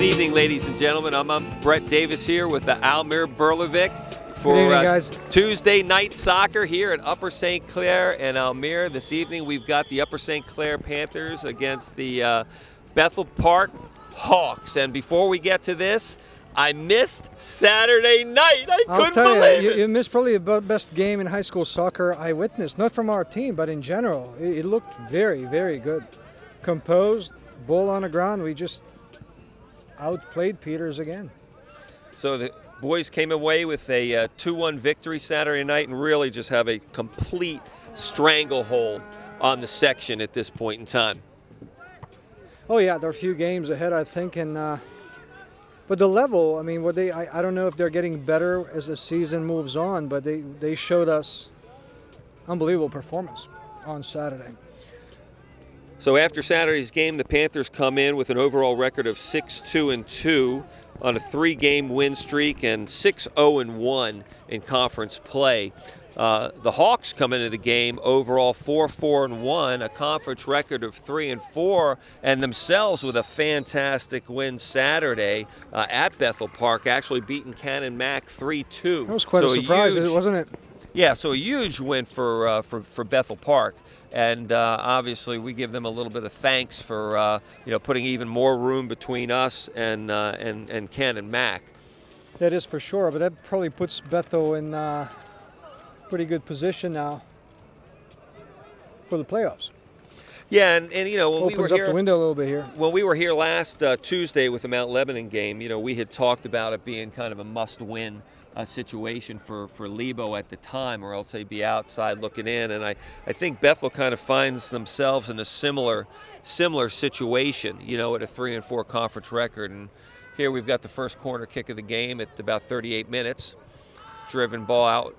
Good evening, ladies and gentlemen. I'm Brett Davis here with the Almir Berlovic for Good evening, guys. Tuesday night soccer here at Upper St. Clair and Almir. This evening we've got the Upper St. Clair Panthers against the Bethel Park Hawks. And before we get to this, I missed Saturday night. I'll Couldn't tell believe you, it. you missed probably the best game in high school soccer I witnessed. Not from our team, but in general. It looked very, very good. Composed, ball on the ground. We just outplayed Peters again. So the boys came away with a 2-1 victory Saturday night and really just have a complete stranglehold on the section at this point in time. Oh yeah, there are a few games ahead, I think, and but the level. I mean, I don't know if they're getting better as the season moves on, but they showed us unbelievable performance on Saturday. So after Saturday's game, the Panthers come in with an overall record of 6-2-2 on a 3-game win streak and 6-0-1 in conference play. The Hawks come into the game overall 4-4-1, a conference record of 3-4, and themselves with a fantastic win Saturday at Bethel Park, actually beating Cannon Mac 3-2. That was quite a surprise, wasn't it? Yeah, so a huge win for Bethel Park. And obviously, we give them a little bit of thanks for putting even more room between us and Cannon Mac. That is for sure, but that probably puts Bethel in pretty good position now for the playoffs. Yeah, and when Opens we were up here, the window a little bit here. When we were here last Tuesday with the Mount Lebanon game, we had talked about it being kind of a must-win situation for Lebo at the time, or else they'd be outside looking in. And I think Bethel kind of finds themselves in a similar situation, at a 3-4 conference record. And here we've got the first corner kick of the game at about 38 minutes. Driven ball out.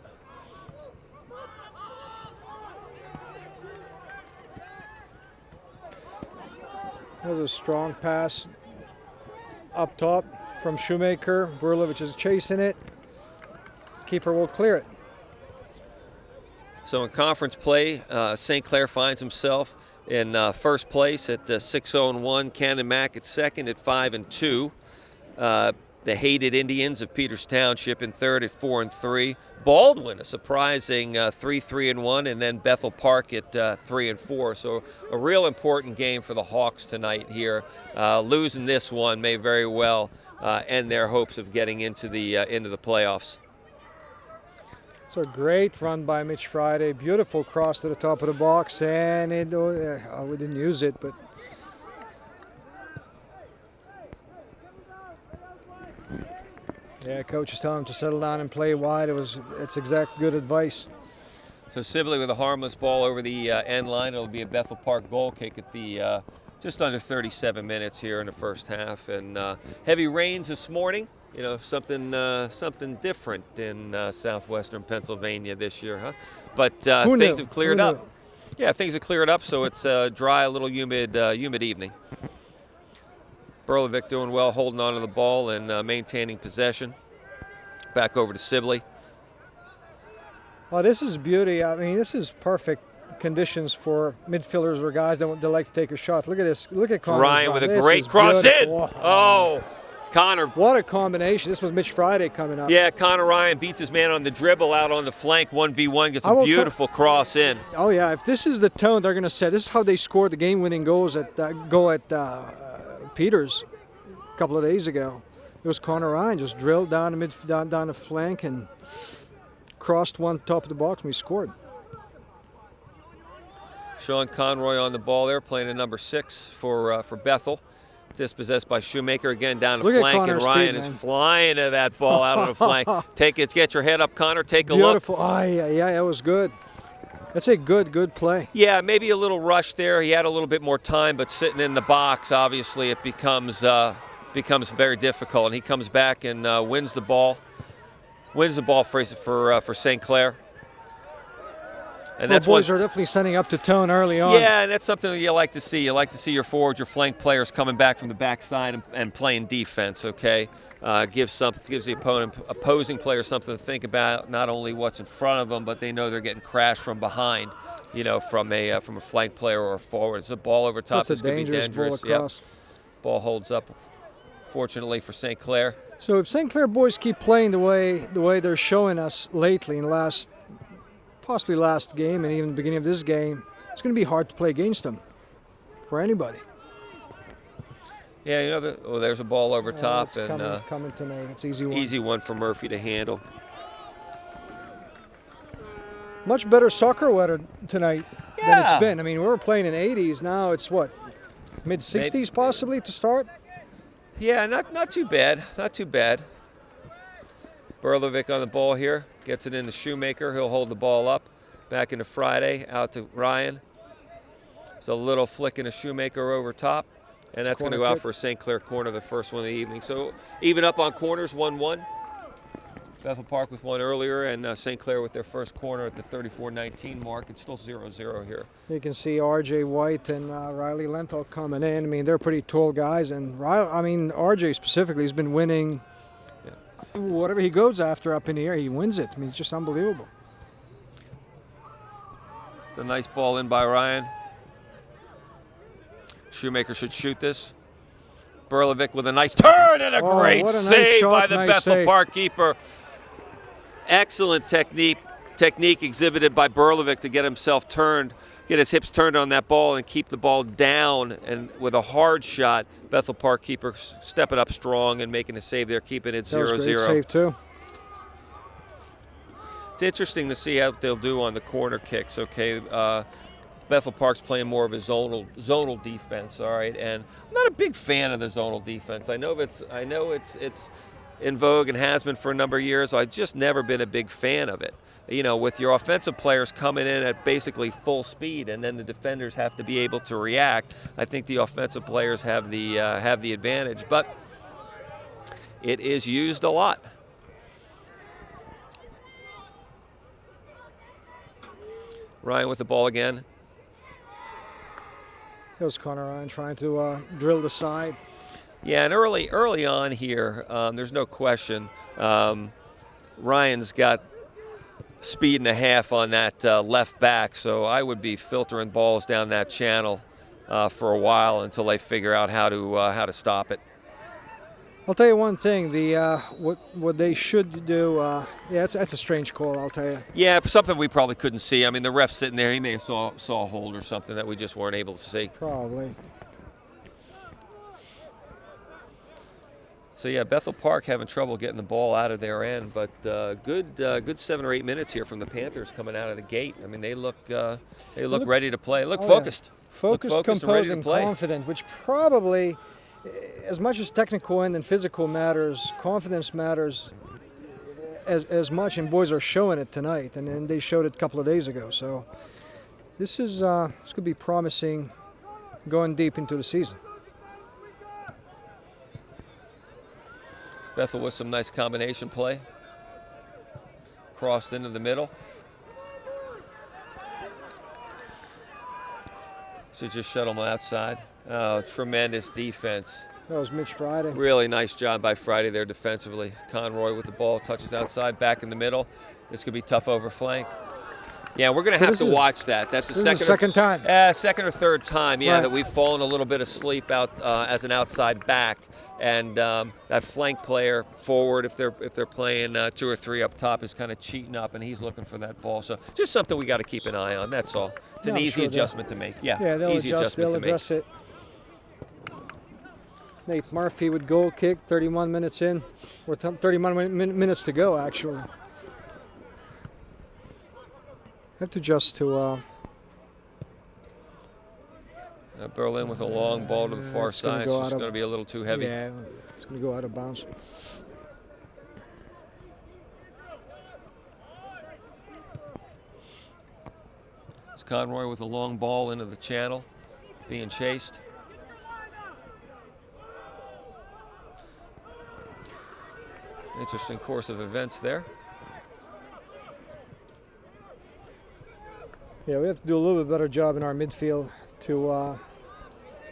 That was a strong pass up top from Shoemaker. Burlovich is chasing it. Keeper will clear it. So in conference play, St. Clair finds himself in first place at 6-0-1. Cannon Mac at second at 5-2. The hated Indians of Peters Township in third at 4-3. Baldwin, a surprising 3-3-1, and then Bethel Park at 3-4. So a real important game for the Hawks tonight here. Losing this one may very well end their hopes of getting into the playoffs. It's a great run by Mitch Friday. Beautiful cross to the top of the box, and we didn't use it, but yeah, coach is telling him to settle down and play wide. It's exact good advice. So Sibley with a harmless ball over the end line. It'll be a Bethel Park goal kick at the just under 37 minutes here in the first half, and heavy rains this morning. Something different in southwestern Pennsylvania this year, huh? But things have cleared up. Yeah, things have cleared up, so it's a dry, a little humid evening. Berlovic doing well, holding on to the ball and maintaining possession. Back over to Sibley. Oh, this is beauty. I mean, this is perfect conditions for midfielders or guys that like to take a shot. Look at this. Look at Connor's Ryan with a great cross in. Oh. Connor. What a combination. This was Mitch Friday coming up. Yeah, Connor Ryan beats his man on the dribble out on the flank, 1v1, gets a beautiful cross in. Oh, yeah. If this is the tone they're going to set, this is how they scored the game-winning goals at Peters a couple of days ago. It was Connor Ryan just drilled down the flank and crossed one top of the box, and we scored. Sean Conroy on the ball there, playing at number 6 for Bethel. Dispossessed by Shoemaker again down the flank, and Ryan is flying to that ball out on the flank. Take it, get your head up, Connor. Take a look. Beautiful. Oh, yeah, that was good. That's a good play. Yeah, maybe a little rush there. He had a little bit more time, but sitting in the box, obviously, it becomes very difficult. And he comes back and wins the ball. Wins the ball for St. Clair. And that's boys are definitely setting up the tone early on. Yeah, and that's something that you like to see. You like to see your forwards, your flank players coming back from the backside and playing defense, okay? Gives the opposing players something to think about, not only what's in front of them, but they know they're getting crashed from behind, from a flank player or a forward. It's a ball over top. That's a dangerous ball across. Yep. Ball holds up fortunately for St. Clair. So if St. Clair boys keep playing the way they're showing us lately in possibly last game and even the beginning of this game, it's going to be hard to play against them for anybody. Yeah, you know, there's a ball over top, It's and coming tonight. It's easy one. easy one for Murphy to handle. Much better soccer weather tonight than Yeah. it's been. I mean, we were playing in 80s. Now it's what, mid-60s possibly to start. Yeah, not too bad. Not too bad. Berlovic on the ball here. Gets it into Shoemaker. He'll hold the ball up. Back into Friday. Out to Ryan. It's a little flick into Shoemaker over top. And that's going to go out for a St. Clair corner, the first one of the evening. So even up on corners, 1-1. Bethel Park with one earlier, and St. Clair with their first corner at the 34-19 mark. It's still 0-0 here. You can see R.J. White and Riley Lenthal coming in. I mean, they're pretty tall guys. And R.J. specifically has been winning whatever he goes after up in the air. He wins it. I mean, it's just unbelievable. It's a nice ball in by Ryan. Shoemaker should shoot this. Berlovic with a nice turn and a great what a nice save shot, by the nice Bethel save. Park keeper. Excellent technique exhibited by Berlovic to get himself turned, get his hips turned on that ball and keep the ball down. And with a hard shot, Bethel Park keeper stepping up strong and making a save there, keeping it 0-0. That was a great save too. It's interesting to see how they'll do on the corner kicks. Okay, Bethel Park's playing more of a zonal defense. All right, and I'm not a big fan of the zonal defense. I know it's in vogue and has been for a number of years. I've just never been a big fan of it. You know, with your offensive players coming in at basically full speed, and then the defenders have to be able to react. I think the offensive players have the advantage, but it is used a lot. Ryan with the ball again. That was Connor Ryan trying to drill the side. Yeah, and early on here, there's no question. Ryan's got speed and a half on that left back, so I would be filtering balls down that channel for a while until they figure out how to stop it. I'll tell you one thing. What they should do. That's a strange call. I'll tell you. Yeah, something we probably couldn't see. I mean, the ref's sitting there. He may have saw a hold or something that we just weren't able to see. Probably. So yeah, Bethel Park having trouble getting the ball out of their end, but good 7 or 8 minutes here from the Panthers coming out of the gate. I mean, they look ready to play. Look focused. Yeah. Focused, composed, and confident, which probably, as much as technical and physical matters, confidence matters as much, and boys are showing it tonight, and they showed it a couple of days ago. So this could be promising going deep into the season. Bethel with some nice combination play. Crossed into the middle. Should just shuttle them outside. Oh, tremendous defense. That was Mitch Friday. Really nice job by Friday there defensively. Conroy with the ball, touches outside, back in the middle. This could be tough over flank. Yeah, we're going to have to watch that. That's the second time. Second or third time, right, that we've fallen a little bit asleep out as an outside back. And that flank player forward, if they're playing 2 or 3 up top, is kind of cheating up, and he's looking for that ball. So just something we got to keep an eye on. That's all. It's an easy adjustment to make. Yeah, they'll easy adjust. adjustment They'll to address make. it. Nate Murphy with goal kick, 31 minutes in, or 31 minutes to go actually. Have to adjust to. Berlin with a long ball to the far side. It's just going to be a little too heavy. Yeah, it's going to go out of bounds. It's Conroy with a long ball into the channel, being chased. Interesting course of events there. Yeah, we have to do a little bit better job in our midfield to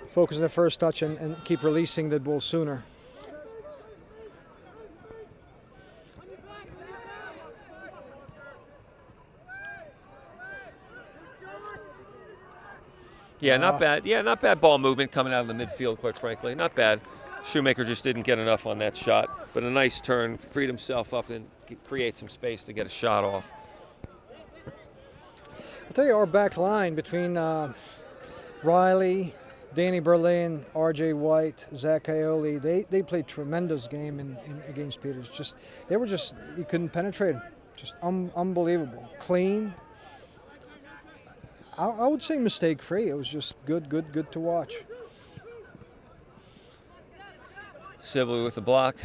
focus on the first touch and keep releasing the ball sooner. Yeah, not bad. Yeah, not bad ball movement coming out of the midfield, quite frankly. Not bad. Shoemaker just didn't get enough on that shot, but a nice turn, freed himself up and create some space to get a shot off. I'll tell you, our back line between Riley, Danny Berlin, R.J. White, Zach Aioli, they played tremendous game against Peters. You couldn't penetrate them. Just unbelievable. Clean. I would say mistake-free. It was just good to watch. Sibley with the block.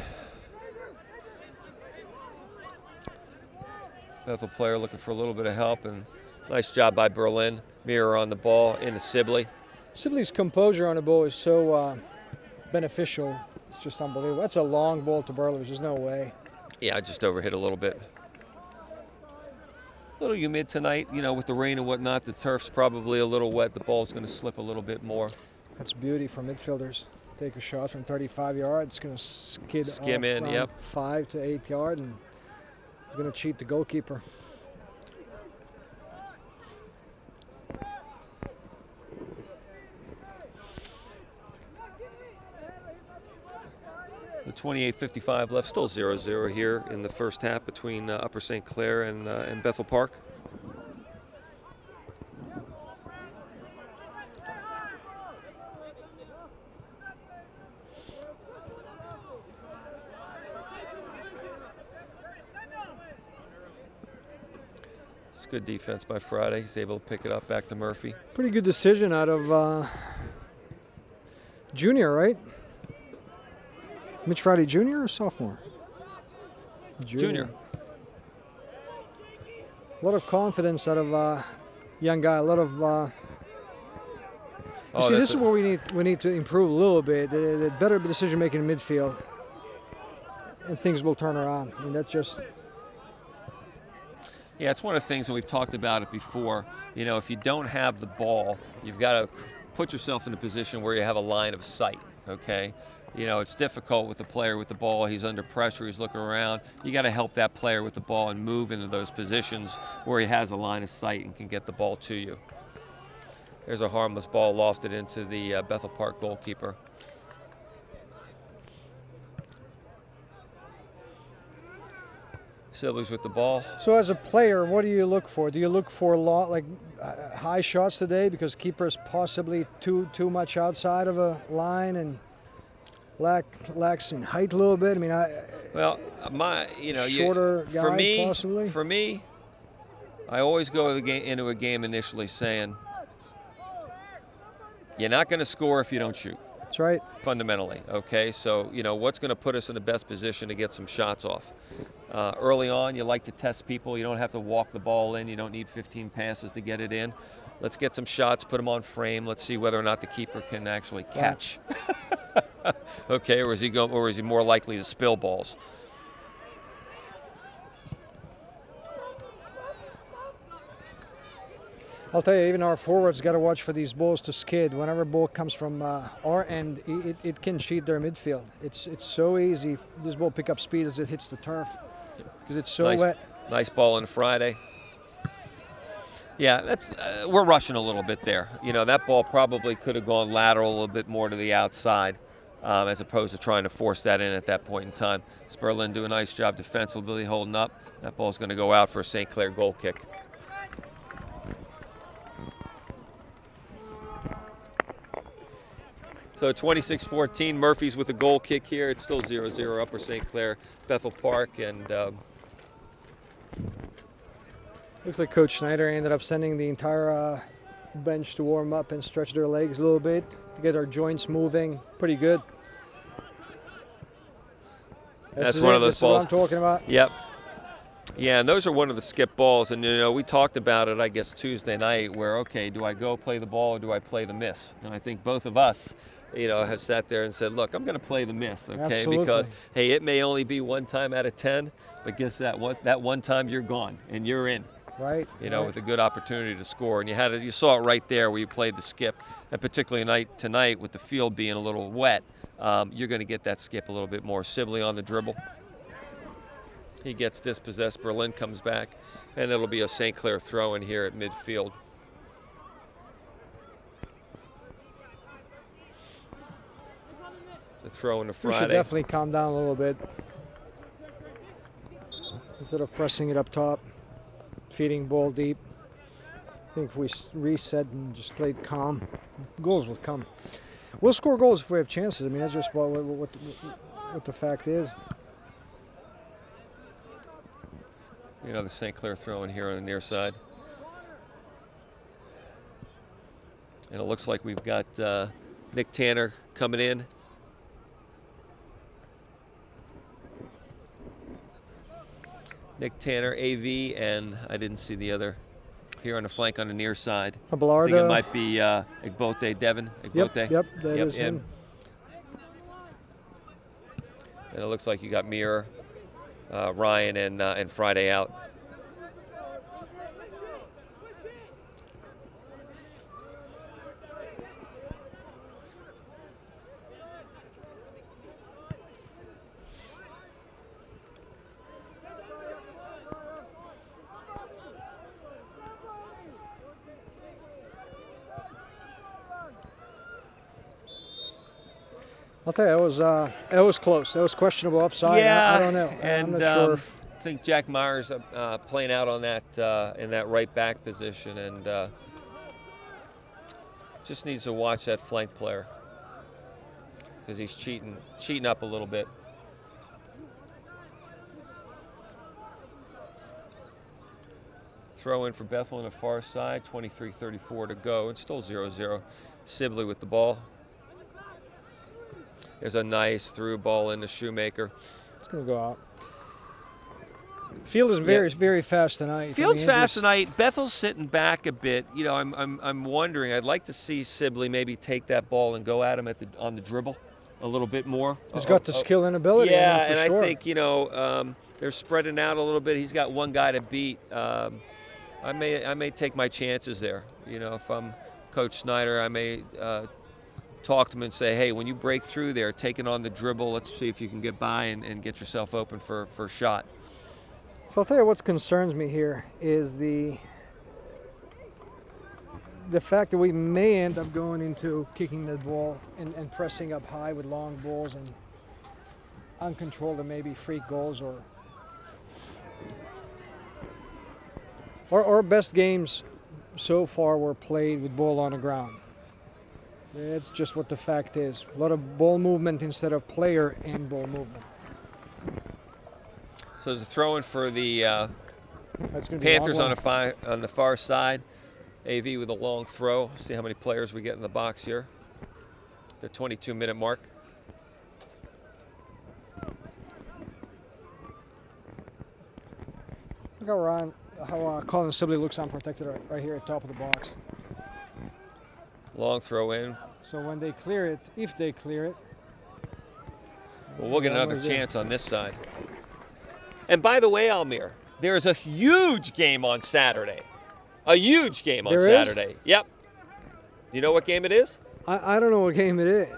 Bethel player looking for a little bit of help, and nice job by Berlin. Mirror on the ball into Sibley. Sibley's composure on the ball is so beneficial. It's just unbelievable. That's a long ball to Burley. There's no way. Yeah, I just overhit a little bit. A little humid tonight, with the rain and whatnot. The turf's probably a little wet. The ball's going to slip a little bit more. That's beauty for midfielders. Take a shot from 35 yards. It's going to skim in, yep. 5 to 8 yards, and it's going to cheat the goalkeeper. The 28:55 left, still 0-0 here in the first half between Upper St. Clair and Bethel Park. It's good defense by Friday. He's able to pick it up back to Murphy. Pretty good decision out of Junior, right? Mitch Friday, junior or sophomore? Junior. A lot of confidence out of young guy. A lot of. See, this is where we need to improve a little bit. The better decision making in midfield, and things will turn around. I mean, that's just. Yeah, it's one of the things that we've talked about it before. If you don't have the ball, you've got to put yourself in a position where you have a line of sight. Okay. It's difficult with the player with the ball. He's under pressure. He's looking around. You got to help that player with the ball and move into those positions where he has a line of sight and can get the ball to you. There's a harmless ball lofted into the Bethel Park goalkeeper. Sibley's with the ball. So as a player, what do you look for? Do you look for high shots today because keeper's possibly too much outside of a line and lacks in height a little bit? I mean, shorter guy possibly. For me, I always go into a game initially saying, you're not going to score if you don't shoot. That's right. Fundamentally, okay? So, what's going to put us in the best position to get some shots off? Early on, you like to test people. You don't have to walk the ball in. You don't need 15 passes to get it in. Let's get some shots, put them on frame. Let's see whether or not the keeper can actually catch. Okay, or is he more likely to spill balls? I'll tell you, even our forwards got to watch for these balls to skid. Whenever a ball comes from our end, it can cheat their midfield. It's so easy. This ball pick up speed as it hits the turf because it's so wet. Nice ball on Friday. Yeah, we're rushing a little bit there. That ball probably could have gone lateral a little bit more to the outside, as opposed to trying to force that in at that point in time. Sperlin do a nice job defensively holding up. That ball's going to go out for a St. Clair goal kick. So 26-14, Murphy's with a goal kick here. It's still 0-0 Upper St. Clair, Bethel Park, and looks like Coach Schneider ended up sending the entire bench to warm up and stretch their legs a little bit to get our joints moving. Pretty good. That's one of those balls. That's what I'm talking about. Yep. Yeah, and those are one of the skip balls. And, we talked about it, I guess, Tuesday night where, okay, do I go play the ball or do I play the miss? And I think both of us, have sat there and said, look, I'm going to play the miss, okay? Absolutely. Because, hey, it may only be one time out of 10, but guess that one time you're gone and you're in. Right. With a good opportunity to score. And you saw it right there where you played the skip. And particularly tonight with the field being a little wet, you're going to get that skip a little bit more. Sibley on the dribble. He gets dispossessed. Berlin comes back, and it'll be a St. Clair throw in here at midfield. The throw into We should Friday. definitely calm down a little bit. Instead of pressing it up top, feeding ball deep. I think if we reset and just played calm, goals will come. We'll score goals if we have chances. I mean, that's just what the fact is. You know, the St. Clair throw in here on the near side. And it looks like we've got Nick Tanner coming in. Nick Tanner, AV, and I didn't see the other here on the flank on the near side. Abelarda. I think it might be Igbote, Devin. Igbote. Yep, that is him. And it looks like you got Mir, Ryan, and Friday out. I'll tell you, it was close. That was questionable offside. Yeah, I don't know. And I'm not sure. I think Jack Myers playing out on that in that right back position, and just needs to watch that flank player because he's cheating up a little bit. Throw in for Bethel on the far side, 23:34 to go. It's still 0-0. Sibley with the ball. There's a nice through ball into Shoemaker. It's going to go out. Field is very fast tonight. Field's fast tonight. Bethel's sitting back a bit. You know, I'm wondering. I'd like to see Sibley maybe take that ball and go at him on the dribble a little bit more. He's got the skill and ability. Yeah, I mean, and sure. I think they're spreading out a little bit. He's got one guy to beat. I may take my chances there. You know, if I'm Coach Snyder, I may talk to him and say, hey, when you break through there, take it on the dribble. Let's see if you can get by and get yourself open for a shot. So I'll tell you what concerns me here is the fact that we may end up going into kicking the ball and pressing up high with long balls and uncontrolled and maybe freak goals or our best games so far were played with ball on the ground. It's just what the fact is. A lot of ball movement instead of player and ball movement. So there's a throw in for the That's gonna be Panthers a long on the far side. AV with a long throw. See how many players we get in the box here. The 22-minute mark. Look how Colin Sibley looks unprotected right here at top of the box. Long throw in. So when they clear it, if they clear it, Well, we'll get that another was it. chance on this side. And by the way, Almir, there's a huge game on Saturday. A huge game on There is? Saturday. Yep. You know what game it is? I don't know what game it is.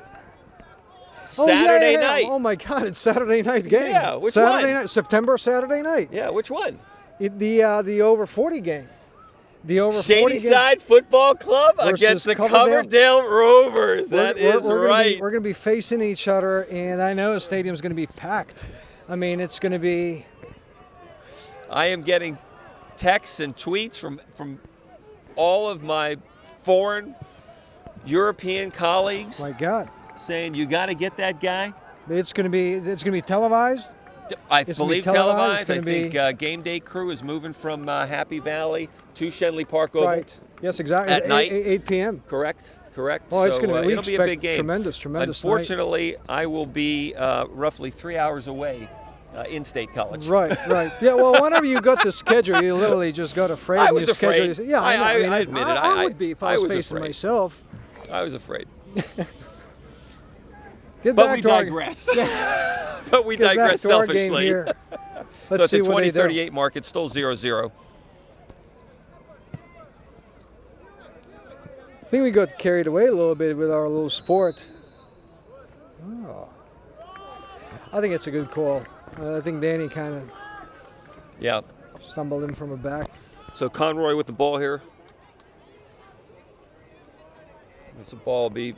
Saturday yeah. night. Oh my God, it's Saturday night game. Yeah, which Saturday one? night, September Saturday night. Yeah, which one? The over 40 game. The over 40 game. Shadyside Football Club versus against the Coverdale. Coverdale Rovers. That is right. We're going to be facing each other, and I know the stadium's going to be packed. I mean, it's going to be. I am getting texts and tweets from all of my foreign European colleagues My God, saying you got to get that guy. it's going to be televised. I It's gonna be believe televised. televised. I It's gonna think Game Day Crew is moving from Happy Valley to Shenley Park Oval. Right. Yes, exactly. At night. 8 p.m. Correct. Oh, it's So, going to be. We it'll be a expect big game. tremendous night. Unfortunately, I will be roughly 3 hours away in State College. Right. Yeah. Well, whenever you got the schedule, you literally just got afraid. I and was you schedule- afraid. Yeah, I know. I admit it. I would be if I was facing afraid. myself. I was afraid. Get But back we to our- digress. But we Get back digress to our game selfishly. here. So Let's it's see a what they do. 20:38 mark. It's still 0-0. I think we got carried away a little bit with our little sport. Oh. I think it's a good call. I think Danny kind of Yeah. stumbled in from the back. So Conroy with the ball here. This ball will be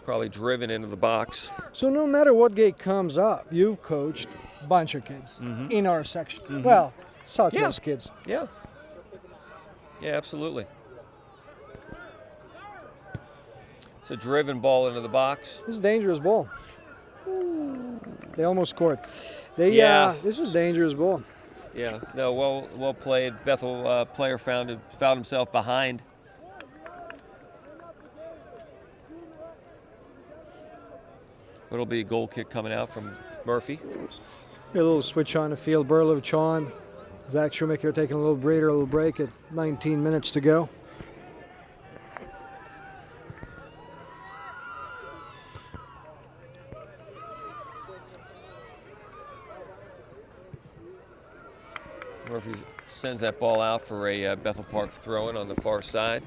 probably driven into the box. So no matter what gate comes up, you've coached a bunch of kids in our section. Well, Southwest kids. Yeah. Yeah, absolutely. It's a driven ball into the box. This is a dangerous ball. They almost scored. This is a dangerous ball. Yeah, no, well played. Bethel player found himself behind. It'll be a goal kick coming out from Murphy. A little switch on the field. Burlovich on. Zach Shoemaker taking a little breather, a little break at 19 minutes to go. Murphy sends that ball out for a Bethel Park throw-in on the far side.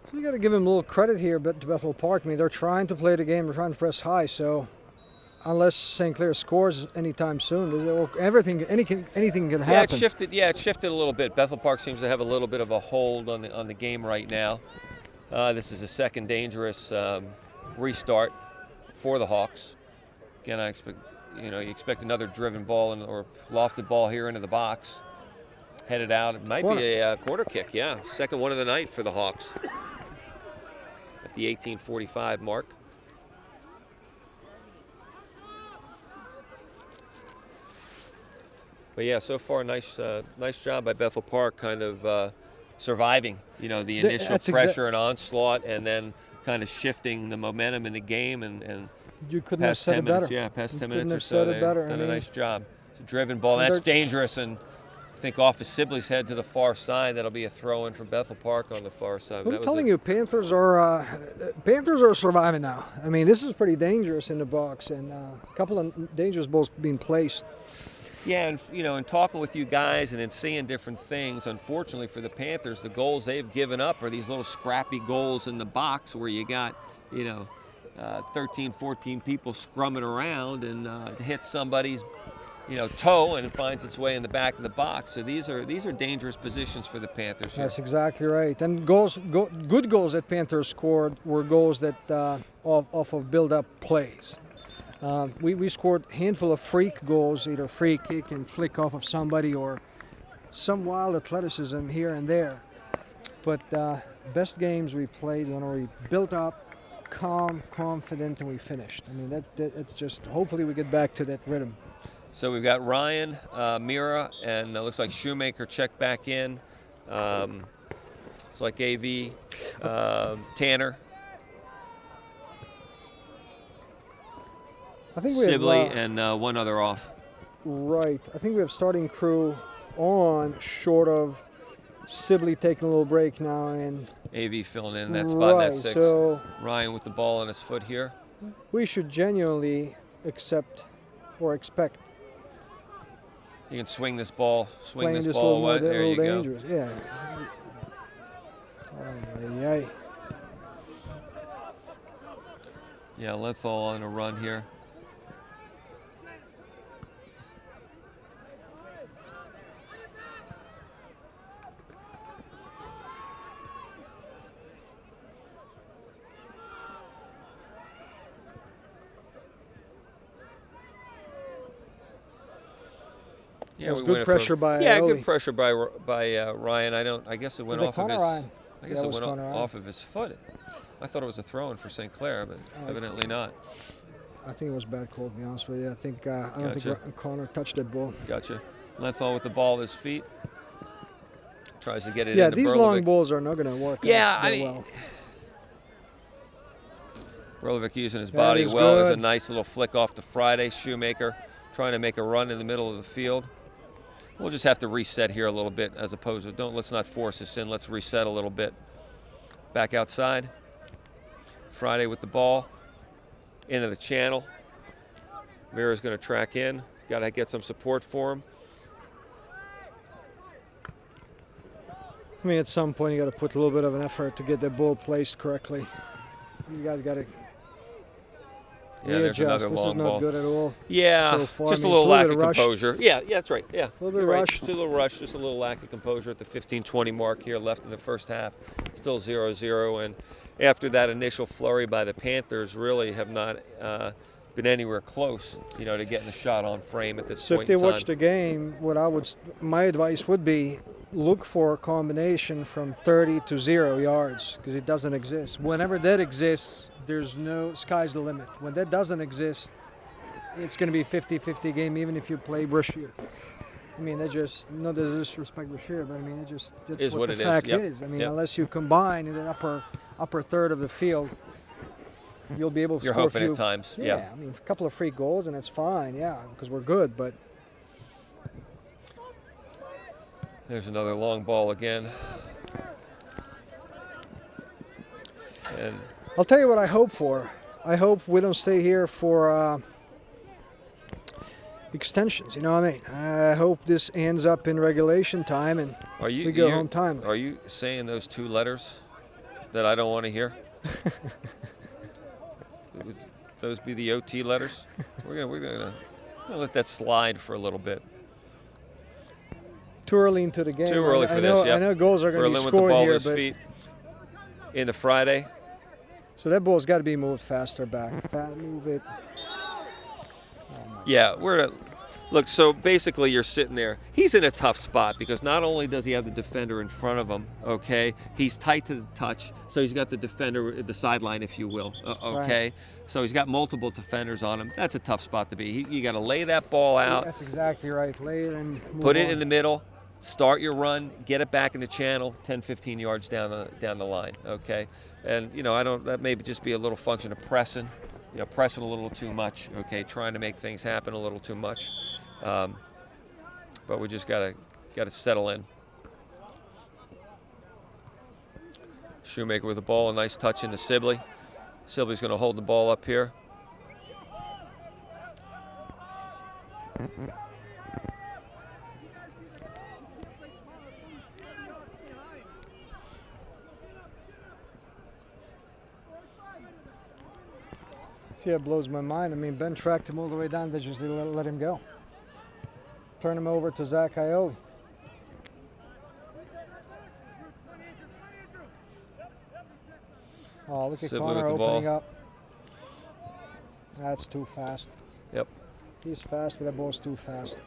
So you got to give him a little credit here, but to Bethel Park. I mean, they're trying to play the game. They're trying to press high. So unless St. Clair scores anytime soon, anything can happen. It shifted a little bit. Bethel Park seems to have a little bit of a hold on the game right now. This is a second dangerous restart for the Hawks. Again, I expect. You expect another driven ball or lofted ball here into the box. Headed out. It might be a quarter kick, yeah. Second one of the night for the Hawks at the 18:45 mark. But yeah, so far, nice job by Bethel Park kind of surviving, the initial pressure and onslaught, and then kind of shifting the momentum in the game and you couldn't have said it better. Yeah, past 10 you minutes or so, they've done a nice job. It's a driven ball. That's dangerous, and I think off of Sibley's head to the far side. That'll be a throw-in for Bethel Park on the far side. I'm telling you, Panthers are surviving now. I mean, this is pretty dangerous in the box, and a couple of dangerous balls being placed. Yeah, and in talking with you guys and in seeing different things, unfortunately for the Panthers, the goals they've given up are these little scrappy goals in the box where you got, 13, 14 people scrumming around and to hit somebody's, toe, and it finds its way in the back of the box. So these are dangerous positions for the Panthers here. That's exactly right. And good goals that Panthers scored were goals that off of build-up plays. We scored a handful of freak goals, either free kick and flick off of somebody or some wild athleticism here and there. But best games we played when we built up, calm, confident, and we finished. I mean, that's just, hopefully we get back to that rhythm. So we've got Ryan, Mira, and it looks like Shoemaker checked back in. It's like AV, Tanner. I think we Sibley have, and one other off. Right. I think we have starting crew on, short of Sibley taking a little break now, and AV filling in that spot in that 6. So Ryan with the ball on his foot here. We should genuinely expect. You can swing this ball Playing this ball little away. There you go. dangerous. Yeah. Ay. Yeah, Lenthal on a run here. Yeah, good pressure by good pressure by Ryan. I guess it went off of his. Ryan? I guess it went off of his foot. I thought it was a throw-in for St. Clair, but evidently not. I think it was a bad call, to be honest with you. I don't think Connor touched that ball. Gotcha. Lenthal with the ball at his feet. Tries to get it into Yeah, these Burlovic. long balls are not going to work well. Burlovic using his body well. There's a nice little flick off to Friday. Shoemaker trying to make a run in the middle of the field. We'll just have to reset here a little bit, as opposed to let's not force this in. Let's reset a little bit. Back outside. Friday with the ball into the channel. Mira's going to track in. Got to get some support for him. I mean, at some point you got to put a little bit of an effort to get that ball placed correctly. You guys got to there's another This long is not ball. good at all. Yeah, so far. Just I mean, a little lack of of composure. Yeah, that's right. Yeah, a little bit of right. rush. Just a little rush. Just a little lack of composure at the 15-20 mark here left in the first half. Still 0-0, after that initial flurry by the Panthers, really have not been anywhere close, to getting a shot on frame at this So point if in they time. watch the game, my advice would be look for a combination from 30 to 0 yards, because it doesn't exist. Whenever that exists, there's no sky's the limit. When that doesn't exist, it's going to be a 50-50 game, even if you play Brashear. I mean, that just, no disrespect Brashear, but I mean, that's Is what what the it is. fact Yep. is. I mean, Yep. unless you combine in the upper third of the field, you'll be able to You're score a hoping few. at times. Yeah, I mean, a couple of free goals, and that's fine, because we're good, but There's another long ball again. And I'll tell you what I hope for. I hope we don't stay here for extensions. You know what I mean? I hope this ends up in regulation time and we go home time. Are you saying those two letters that I don't want to hear? Would those be the OT letters? We're gonna let that slide for a little bit. Too early into the game. Too early for this. Yep. I know goals are going to be Berlin with the scored ball here, at his but feet into Friday. so that ball's got to be moved faster back. Move it. Yeah, look. So basically, you're sitting there. He's in a tough spot because not only does he have the defender in front of him, okay, he's tight to the touch, so he's got the defender at the sideline, if you will, okay. Right. So he's got multiple defenders on him. That's a tough spot to be. You got to lay that ball out, That's exactly right. Lay it and move put it on. in the middle, start your run, get it back in the channel, 10, 15 yards down the line, okay. And that may just be a little function of pressing. Pressing a little too much, okay, trying to make things happen a little too much. But we just gotta settle in. Shoemaker with the ball, a nice touch into Sibley. Sibley's gonna hold the ball up here. See, it blows my mind. I mean, Ben tracked him all the way down. They just let him go. Turn him over to Zach Ioli. Oh, look at Sibley Connor with the opening ball. up. That's too fast. Yep. He's fast, but that ball's too fast.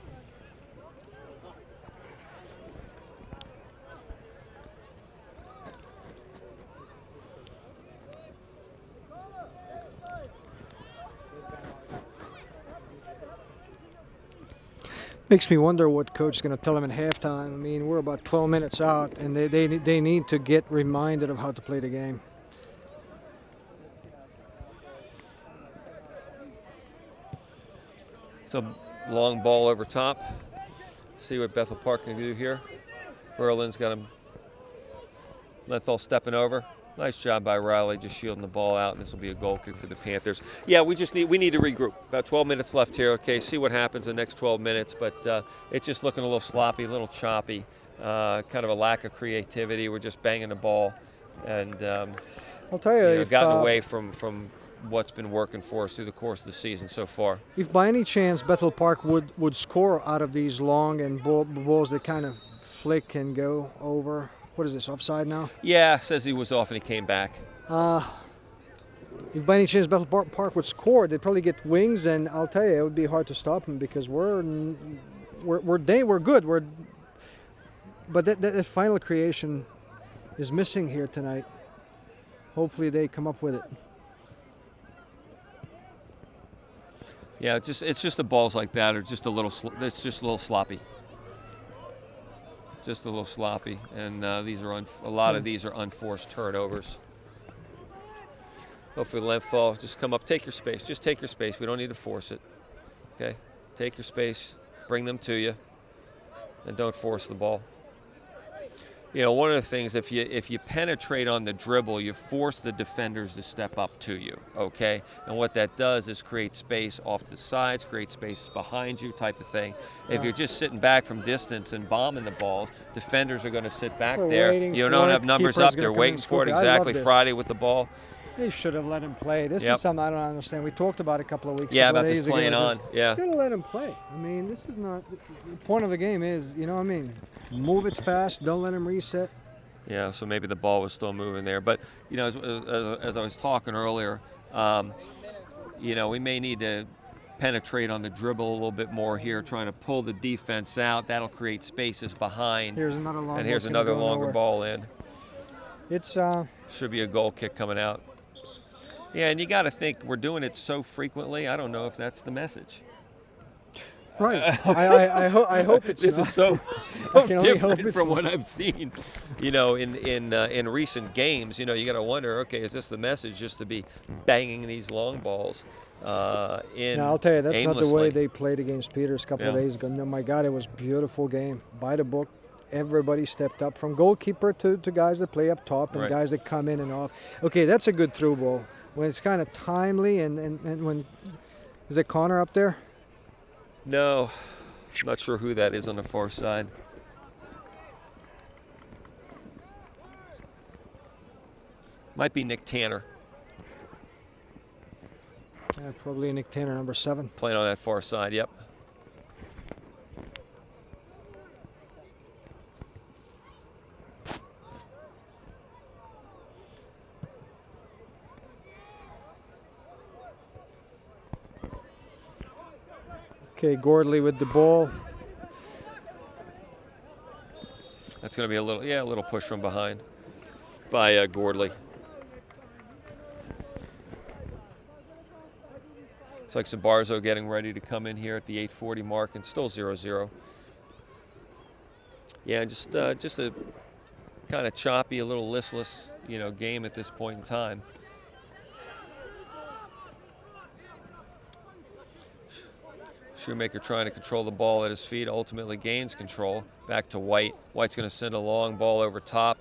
Makes me wonder what coach is going to tell him in halftime. I mean, we're about 12 minutes out, and they need to get reminded of how to play the game. It's a long ball over top. See what Bethel Park can do here. Berlin's got him. Lenthal stepping over. Nice job by Riley, just shielding the ball out, and this will be a goal kick for the Panthers. Yeah, we need to regroup. About 12 minutes left here. Okay, see what happens in the next 12 minutes, but it's just looking a little sloppy, a little choppy, kind of a lack of creativity. We're just banging the ball, and I'll tell you, if, gotten away from what's been working for us through the course of the season so far. If by any chance Bethel Park would score out of these long and balls that kind of flick and go over. What is this, offside now? Yeah, says he was off and he came back. If by any chance Bethel Park would score, they'd probably get wings, and I'll tell you, it would be hard to stop them because we're good. But that final creation is missing here tonight. Hopefully they come up with it. Yeah, it's just the balls like that are just a little. It's just a little sloppy. Just a little sloppy, and these are a lot of these are unforced turnovers. Hopefully Lenthal just come up, take your space. Just take your space. We don't need to force it. Okay, take your space, bring them to you, and don't force the ball. One of the things, if you penetrate on the dribble, you force the defenders to step up to you, okay? And what that does is create space off the sides, create space behind you type of thing. If you're just sitting back from distance and bombing the balls, defenders are going to sit back there. You don't have numbers up. They're waiting for it. Exactly. Friday with the ball. They should have let him play. This is something I don't understand. We talked about it a couple of weeks ago. Yeah, about this playing on. Yeah. You gotta let him play. I mean, this is not. The point of the game is, you know what I mean? Move it fast. Don't let him reset. Yeah, so maybe the ball was still moving there. But, as I was talking earlier, we may need to penetrate on the dribble a little bit more here, trying to pull the defense out. That'll create spaces behind. Here's another long and here's another longer ball in. It's should be a goal kick coming out. Yeah, and you got to think we're doing it so frequently. I don't know if that's the message. Right. I hope it's this not. is so I can only hope different it's from not. what I've seen, in recent games. You got to wonder, okay, is this the message just to be banging these long balls in? Now I'll tell you, that's not the aimlessly? way they played against Peters a couple of days ago. No, my God, it was a beautiful game. By the book, everybody stepped up, from goalkeeper to guys that play up top and Right. guys that come in and off. Okay, that's a good through ball when it's kind of timely and when is it Connor up there? No, not sure who that is on the far side. Might be Nick Tanner Yeah, probably Nick Tanner, number 7. playing on that far side. Yep. Okay, Gordley with the ball. That's going to be a little push from behind by Gordley. It's like Sabarzo getting ready to come in here at the 8:40 mark, and still 0-0. Yeah, just a kind of choppy, a little listless, game at this point in time. Shoemaker trying to control the ball at his feet, ultimately gains control. Back to White. White's going to send a long ball over top.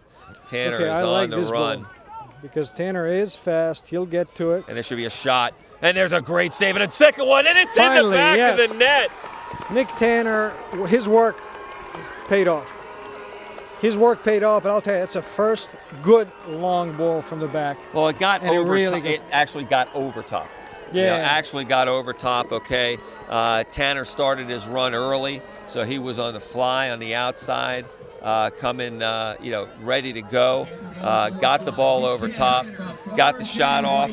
Tanner Okay, is I on like the this run. ball because Tanner is fast. He'll get to it. And there should be a shot. And there's a great save. And a second one. And it's in the Finally, back yes. of the net. Nick Tanner, his work paid off. His work paid off, but I'll tell you, it's a first good long ball from the back. Well, it got And it over really top. It actually got over top. Yeah. Actually got over top, okay. Tanner started his run early, so he was on the fly on the outside, coming, ready to go. Got the ball over top, got the shot off.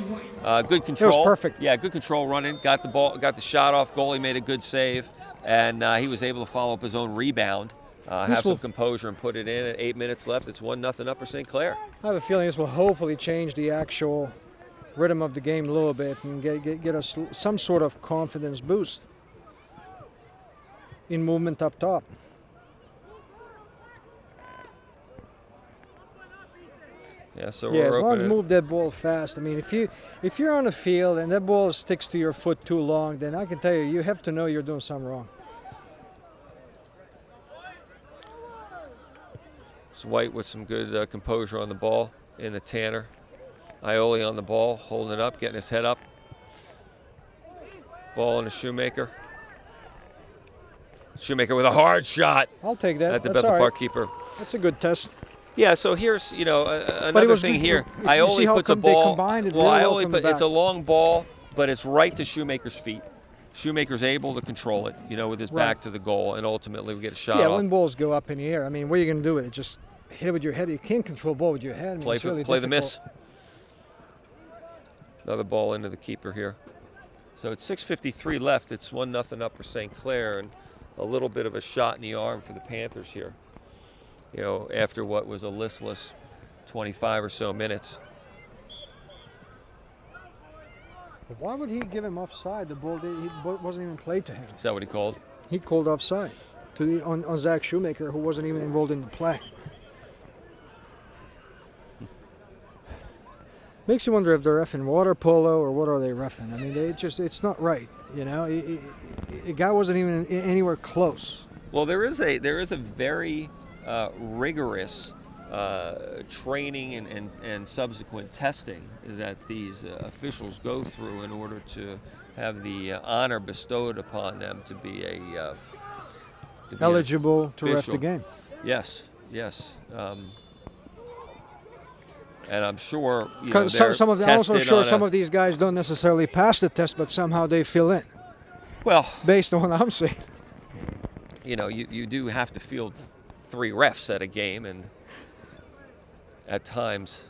Good control. It was perfect. Yeah, good control running. Got the shot off. Goalie made a good save, and he was able to follow up his own rebound. Have some composure and put it in. At 8 minutes left, it's 1-0 Upper St. Clair. I have a feeling this will hopefully change the actual rhythm of the game a little bit and get us some sort of confidence boost in movement up top. Yeah, so Yeah, we're as long as open. move that ball fast. I mean, if you're on the field and that ball sticks to your foot too long, then I can tell you have to know you're doing something wrong. It's White with some good composure on the ball in the Tanner. Ioli on the ball, holding it up, getting his head up. Ball in the Shoemaker. Shoemaker with a hard shot I'll take that. at the That's Bethel all right. Park keeper. That's a good test. Yeah, so here's But it another was thing good. here. You see Ioli how puts a they ball. combined it Well, really well Ioli from the it's a back. long ball, but it's right to Shoemaker's feet. Shoemaker's able to control it, with his Right. back to the goal, and ultimately we get a shot Yeah, off. when balls go up in the air, I mean, what are you going to do with it? Just hit it with your head. You can't control ball with your head. I mean, it's really Play the difficult. miss. Another ball into the keeper here. So it's 6:53 left. It's 1-0 Upper St. Clair, and a little bit of a shot in the arm for the Panthers here. After what was a listless 25 or so minutes. Why would he give him offside? The ball wasn't even played to him. Is that what he called? He called offside on Zach Shoemaker, who wasn't even involved in the play. Makes you wonder if they're reffing water polo or what are they reffing. I mean, it's not right. The guy wasn't even anywhere close. Well, there is a very rigorous training and subsequent testing that these officials go through in order to have the honor bestowed upon them to be Eligible to ref official. the game. Yes. And I'm sure Because they're some of I'm also tested sure on some of these guys don't necessarily pass the test, but somehow they fill in. Well, Based on what I'm saying. you do have to field 3 refs at a game, and at times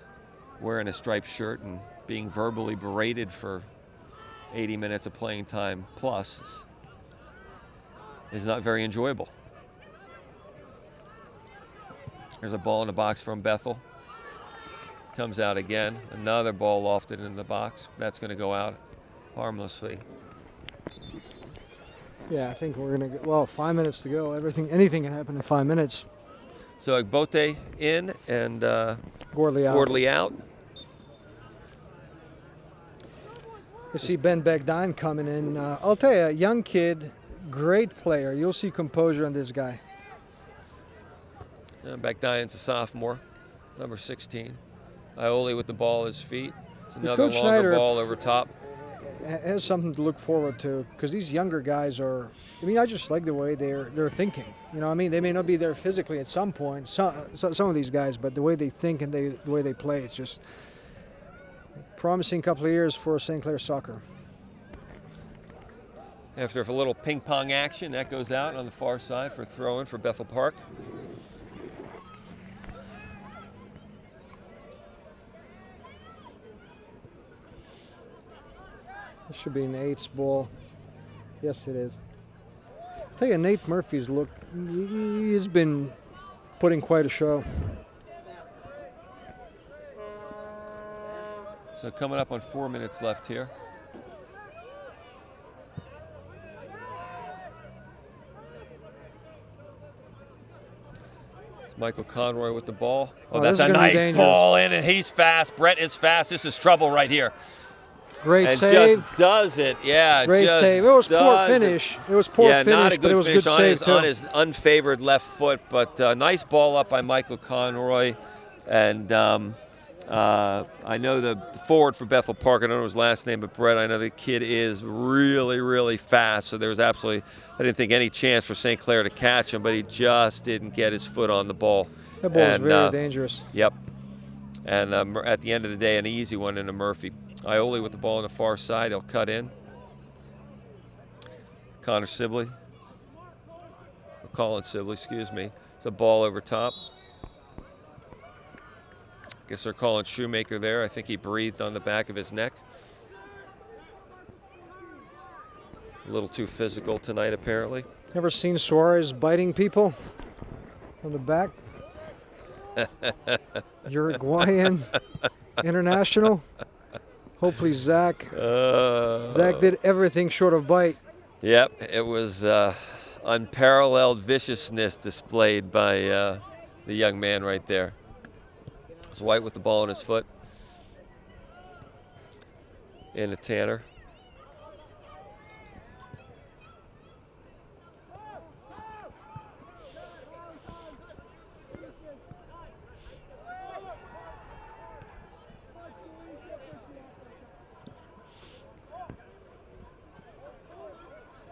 wearing a striped shirt and being verbally berated for 80 minutes of playing time plus is not very enjoyable. There's a ball in the box from Bethel. Comes out again. Another ball lofted in the box. That's going to go out harmlessly. Yeah, I think we're going to go. Well, 5 minutes to go. Anything can happen in 5 minutes. So Agbote in and Gordley out. Gordley out. You see Ben Begdine coming in. I'll tell you, a young kid, great player. You'll see composure on this guy. Begdine's a sophomore, number 16. Ioli with the ball at his feet. It's another Coach longer Schneider ball over top. Has something to look forward to, because these younger guys are. I mean, I just like the way they're thinking. You know what I mean? They may not be there physically at some point, some of these guys, but the way they think and the way they play, it's just promising couple of years for St. Clair soccer. After a little ping pong action, that goes out on the far side for throw-in for Bethel Park. This should be Nate's ball. Yes, it is. I'll tell you, Nate Murphy's he's been putting quite a show. So coming up on 4 minutes left here. It's Michael Conroy with the ball. Oh, that's a nice ball in, and he's fast. Brett is fast. This is trouble right here. Great and save. Just does it, yeah. Great just save. It was poor finish. It was poor finish, not a good but it was finish good save too. On his unfavored left foot, but nice ball up by Michael Conroy. And I know the forward for Bethel Park, I don't know his last name, but Brett, I know the kid is really, really fast. So there was absolutely, I didn't think any chance for St. Clair to catch him, but he just didn't get his foot on the ball. That ball was very dangerous. Yep. And at the end of the day, an easy one into Murphy. Ioli with the ball on the far side. He'll cut in. Connor Sibley. Colin Sibley, excuse me. It's a ball over top. Guess they're calling Shoemaker there. I think he breathed on the back of his neck. A little too physical tonight, apparently. Ever seen Suarez biting people on the back? Uruguayan international. Hopefully Zach did everything short of bite. Yep, it was unparalleled viciousness displayed by the young man right there. It's White with the ball in his foot. Into Tanner.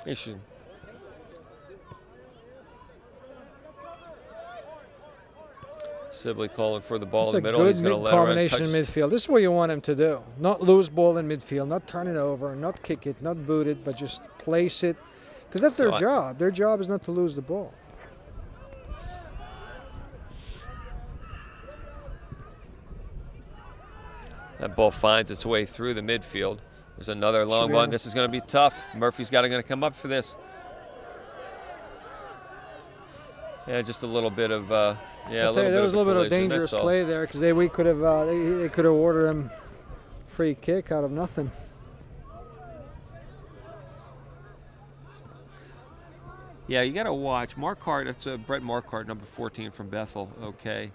Issue. Sibley calling for the ball in the middle. He's going to let her combination in midfield. This is what you want him to do. Not lose ball in midfield, not turn it over, not kick it, not boot it, but just place it. Because that's their job. Their job is not to lose the ball. That ball finds its way through the midfield. There's another long one. This is going to be tough. Murphy's going to come up for this. Yeah, just a little bit of there was a little bit of dangerous play there, because they could have ordered him free kick out of nothing. Yeah, you got to watch Marquardt. That's Brett Marquardt, number 14 from Bethel. Okay,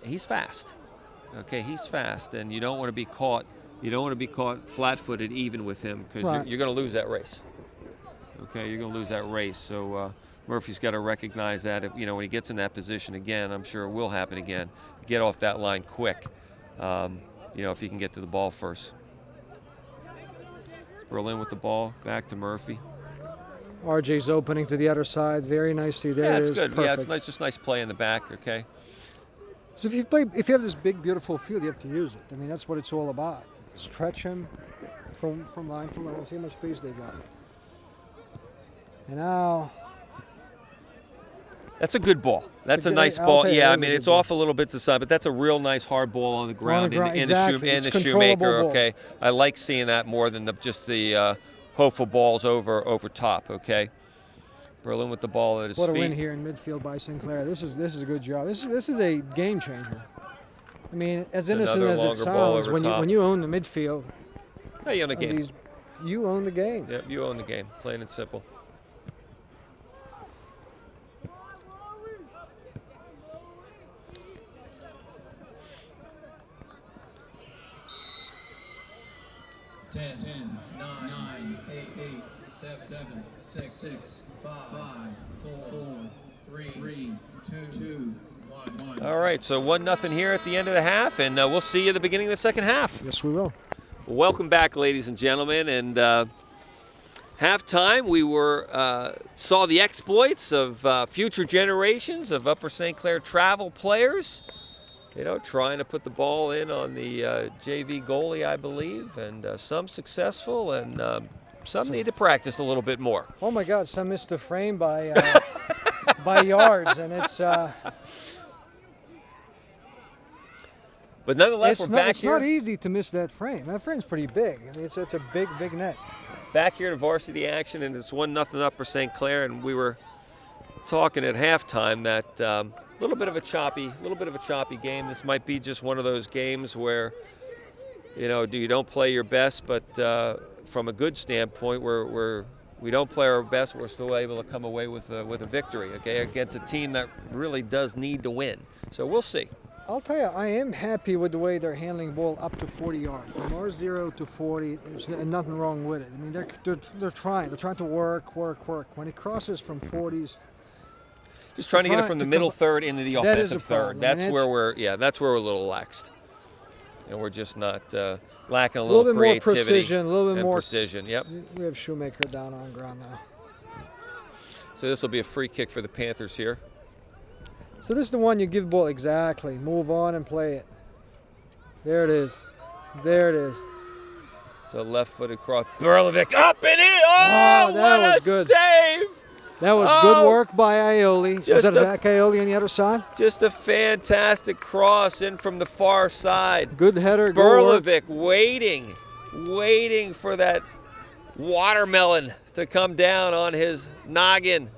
he's fast. Okay, he's fast, and you don't want to be caught. You don't want to be caught flat-footed even with him, because you're going to lose that race. Okay, you're going to lose that race. So Murphy's got to recognize that. When he gets in that position again, I'm sure it will happen again. Get off that line quick. If he can get to the ball first. It's Berlin with the ball, back to Murphy. RJ's opening to the other side very nicely. There yeah, it's good. Perfect. Yeah, it's nice, just nice play in the back. Okay. So if you have this big, beautiful field, you have to use it. I mean, that's what it's all about. Stretch him from line to line. See how much space they got. And now That's a good ball. That's a good- nice I'll ball. tell you, Yeah, I that is a mean, good it's ball. off a little bit to the side, but that's a real nice hard ball on the ground, ground, in exactly. It's the controllable shoemaker. ball. Okay, I like seeing that more than just the hopeful balls over top. Okay, Berlin with the ball at his What a feet. win here in midfield by Sinclair. This is a good job. This is a game changer. I mean, as innocent another as it longer ball sounds, over top. when you own the midfield, Hey, you own the of game. you own the game. Yep, you own the game. Plain and simple. Ten, 9, 8, 7, 6, 5, 4, 3, 2, 1. All right, so 1-0 here at the end of the half, and we'll see you at the beginning of the second half. Yes, we will. Welcome back, ladies and gentlemen. And halftime, we saw the exploits of future generations of Upper St. Clair travel players. You know, trying to put the ball in on the JV goalie, I believe, and some successful, and some need to practice a little bit more. Oh my God, some missed the frame by by yards, and it's But nonetheless, we're back it's here. not easy to miss that frame. That frame's pretty big. I mean, it's a big net. Back here to varsity action, and it's 1-0 Upper St. Clair, and we were talking at halftime that a little bit of a choppy game. This might be just one of those games where, you know, you don't play your best, but from a good standpoint, we don't play our best, we're still able to come away with a victory, okay, against a team that really does need to win. So we'll see. I'll tell you, I am happy with the way they're handling ball up to 40 yards. From R0 to 40, there's nothing wrong with it. I mean, they're trying. They're trying to work. When it crosses from 40s, Just trying to get it from the middle third into the That is a offensive third. problem. That's And where we're a little laxed, and we're just not lacking a a little little bit more creativity precision, a little bit and more. precision. Yep. We have Shoemaker down on ground now. So this will be a free kick for the Panthers here. So this is the one you give ball exactly. Move on and play it. There it is. There it is. So left-footed cross, Berlovic up and in. Oh, Oh, that what was a good. save! That was Oh, good work by Aioli. Was just that a- Zach Aioli on the other side? Just a fantastic cross in from the far side. Good header. Good work. Berlovic waiting for that watermelon to come down on his noggin.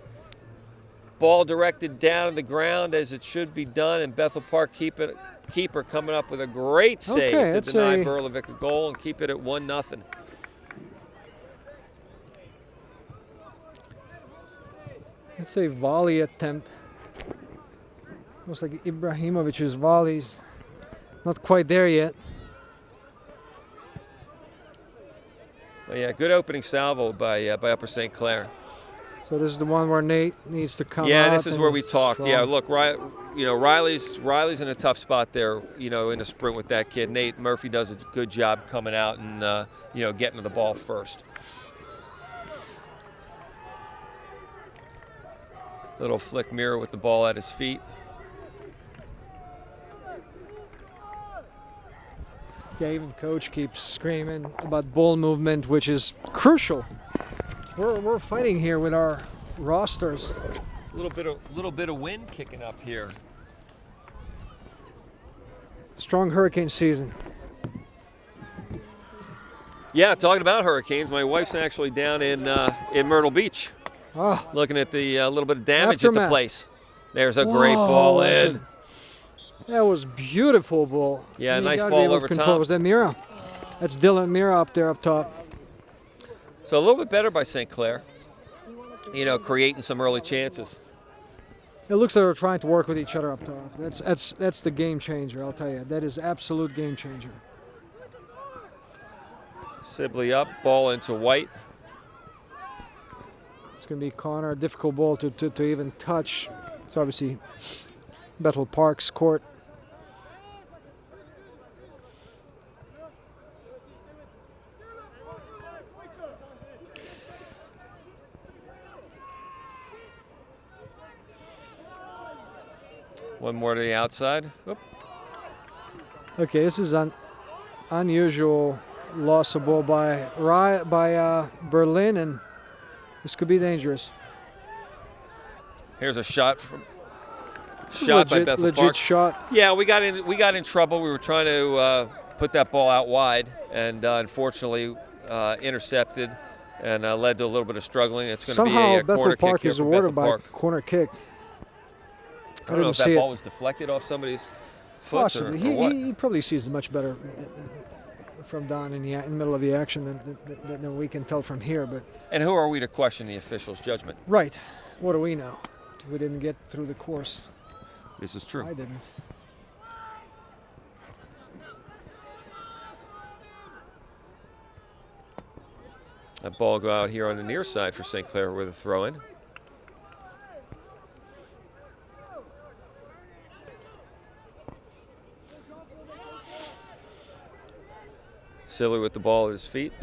Ball directed down to the ground as it should be done, and Bethel Park keeper coming up with a great save Okay, to that's deny a- Berlovic a goal and keep it at 1-0. It's a volley attempt. Looks like Ibrahimovic's volleys. Not quite there yet. But yeah, good opening salvo by Upper St. Clair. So this is the one where Nate needs to come out. Yeah, this is and where we is talked. strong. Yeah, look, Riley's in a tough spot there, you know, in a sprint with that kid. Nate Murphy does a good job coming out and, getting to the ball first. Little flick mirror with the ball at his feet. Yeah, even coach keeps screaming about ball movement, which is crucial. We're fighting here with our rosters. A little bit of wind kicking up here. Strong hurricane season. Yeah, talking about hurricanes, my wife's actually down in Myrtle Beach, Oh, looking at the little bit of damage at the Aftermath. place. There's a great Whoa, ball that's in. that was beautiful ball. Yeah, You nice gotta be ball able to over control. top. Was that Mira? That's Dylan Mira up there up top. So a little bit better by St. Clair, creating some early chances. It looks like they're trying to work with each other up top. That's the game changer. I'll tell you. That is absolute game changer. Sibley up, ball into White. It's going to be Connor, a difficult ball to even touch. It's obviously Bethel Park's court. One more to the outside. Oop. Okay, this is an unusual loss of ball by Berlin, and this could be dangerous. Here's a shot by Bethel legit Park. shot. Yeah, we got in trouble. We were trying to put that ball out wide, and unfortunately intercepted, and led to a little bit of struggling. It's going to be Somehow a corner Bethel Park kick here is for awarded Bethel by Park. corner kick. I don't know if that see ball it. was deflected off somebody's foot Possibly. or what. He probably sees it much better from down in the middle of the action than we can tell from here. But And who are we to question the official's judgment? right, what do we know? We didn't get through the course. This is true. I didn't. That ball go out here on the near side for St. Clair with a throw in. Sibley with the ball at his feet.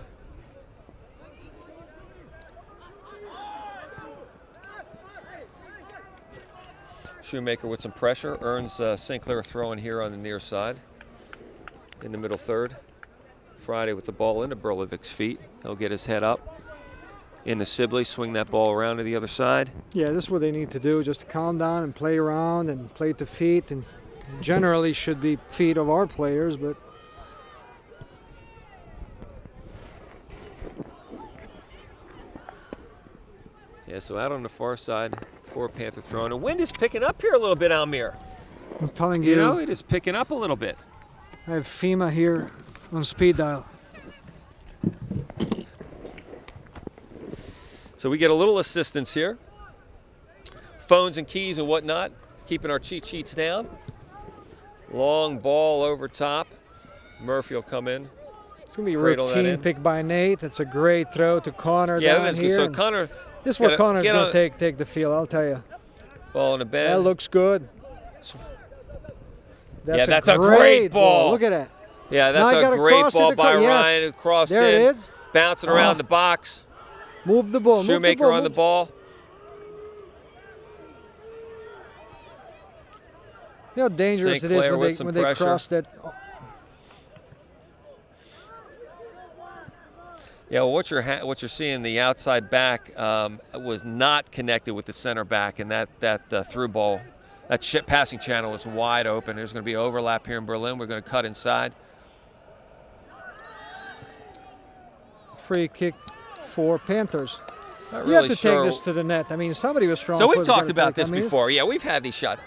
Shoemaker with some pressure earns St. Clair throw in here on the near side in the middle third. Friday with the ball into Berlovic's feet. He'll get his head up into Sibley, swing that ball around to the other side. Yeah, this is what they need to do, just calm down and play around and play to feet, and generally should be feet of our players, but yeah, so out on the far side for Panther throwing. The wind is picking up here a little bit, Almir. I'm telling You know, it is picking up a little bit. I have FEMA here on speed dial. So we get a little assistance here. Phones and keys and whatnot, keeping our cheat sheets down. Long ball over top. Murphy will come in. It's going to be a Cradle that routine in. pick by Nate. It's a great throw to Connor Yeah, down that's here. good. So and Connor, this is where gotta Connor's get going on- to take the field, I'll tell you. ball in the bend. That looks good. That's a great ball. Look at that. Yeah, Now I that's a gotta great cross it ball by yes. Ryan. It crossed There in, it is. bouncing around Oh. the box. Move the ball. Shoemaker on the ball. You know how dangerous St. it is Clair with some when they pressure. cross that. Yeah, well, what you're seeing, the outside back was not connected with the center back, and that through ball, that passing channel was wide open. There's going to be overlap here in Berlin. We're going to cut inside. Free kick for Panthers. Not You really have to sure. take this to the net. I mean, somebody was strong. So we've foot's talked gonna about take- this I mean, before. Yeah, we've had these shots.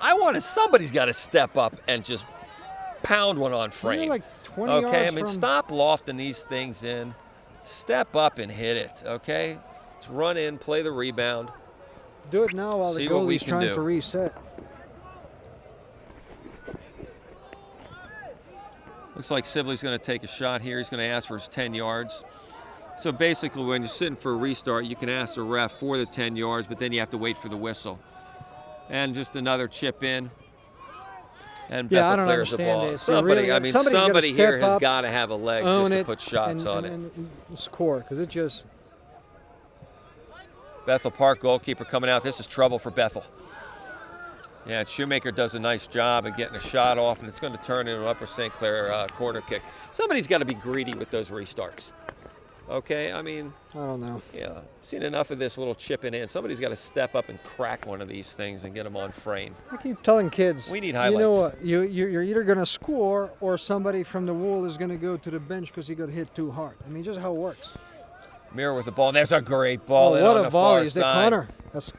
Somebody's got to step up and just pound one on frame. You're like 20 Okay, yards I mean, from- stop lofting these things in. Step up and hit it, okay? Let's run in, play the rebound. Do it now while See the what we goalie's can trying do. to reset. Looks like Sibley's going to take a shot here. He's going to ask for his 10 yards. So basically, when you're sitting for a restart, you can ask the ref for the 10 yards, but then you have to wait for the whistle. And just another chip in. And Yeah, Bethel I don't clears the understand ball. this. Somebody Somebody's gotta somebody step here has up, got to have a leg Own just to it put shots on it. and score, because it just. Bethel Park goalkeeper coming out. This is trouble for Bethel. Yeah, and Shoemaker does a nice job of getting a shot off, and it's going to turn into an Upper St. Clair corner kick. Somebody's got to be greedy with those restarts. Okay, I mean, I don't know. yeah, seen enough of this little chipping in. Somebody's got to step up and crack one of these things and get them on frame. I keep telling kids. We need You know highlights. what? You're either going to score or somebody from the wall is going to go to the bench because he got hit too hard. I mean, just how it works. Mirror with the ball. And there's a great ball in what on a the volley. far Is that side. Connor? That's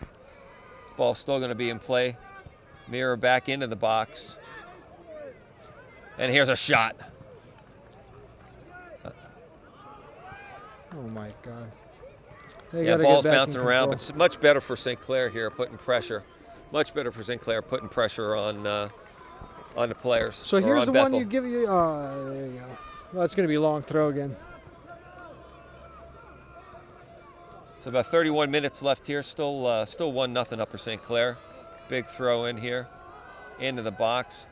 Ball still going to be in play. Mirror back into the box. And here's a shot. oh my God. They Yeah, gotta ball's get back bouncing in around, but control. it's much better for St. Clair here, putting pressure. Much better for St. Clair putting pressure on the players. So or here's on the Bethel. one you give you. There you go. Well, it's going to be a long throw again. So about 31 minutes left here. Still 1-0 Upper St. Clair. Big throw in here, into the box.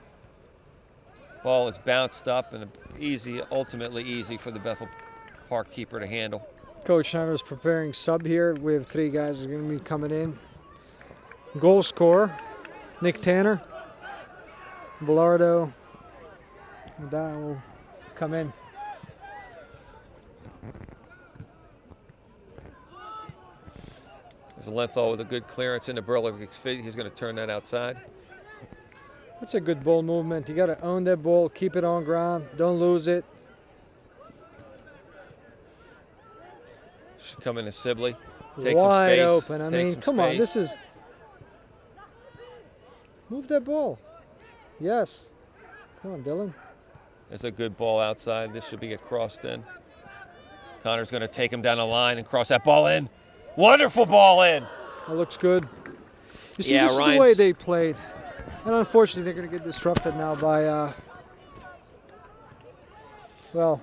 Ball is bounced up and ultimately easy for the Bethel Park keeper to handle. Coach Schneider's preparing sub here. We have 3 guys that are going to be coming in. Goal scorer, Nick Tanner. Velardo. That will come in. Lenthal with a good clearance into Berlick's feet. He's going to turn that outside. That's a good ball movement. You got to own that ball, keep it on ground, don't lose it. Should come into Sibley. Take Wide some space. open. I Take mean, some come on. space. This is. Move that ball. Yes. Come on, Dylan. There's a good ball outside. This should be get crossed in. Connor's going to take him down the line and cross that ball in. Wonderful ball in. That looks good. You see, Yeah, this is the Ryan's- way they played. And unfortunately, they're going to get disrupted now by, well,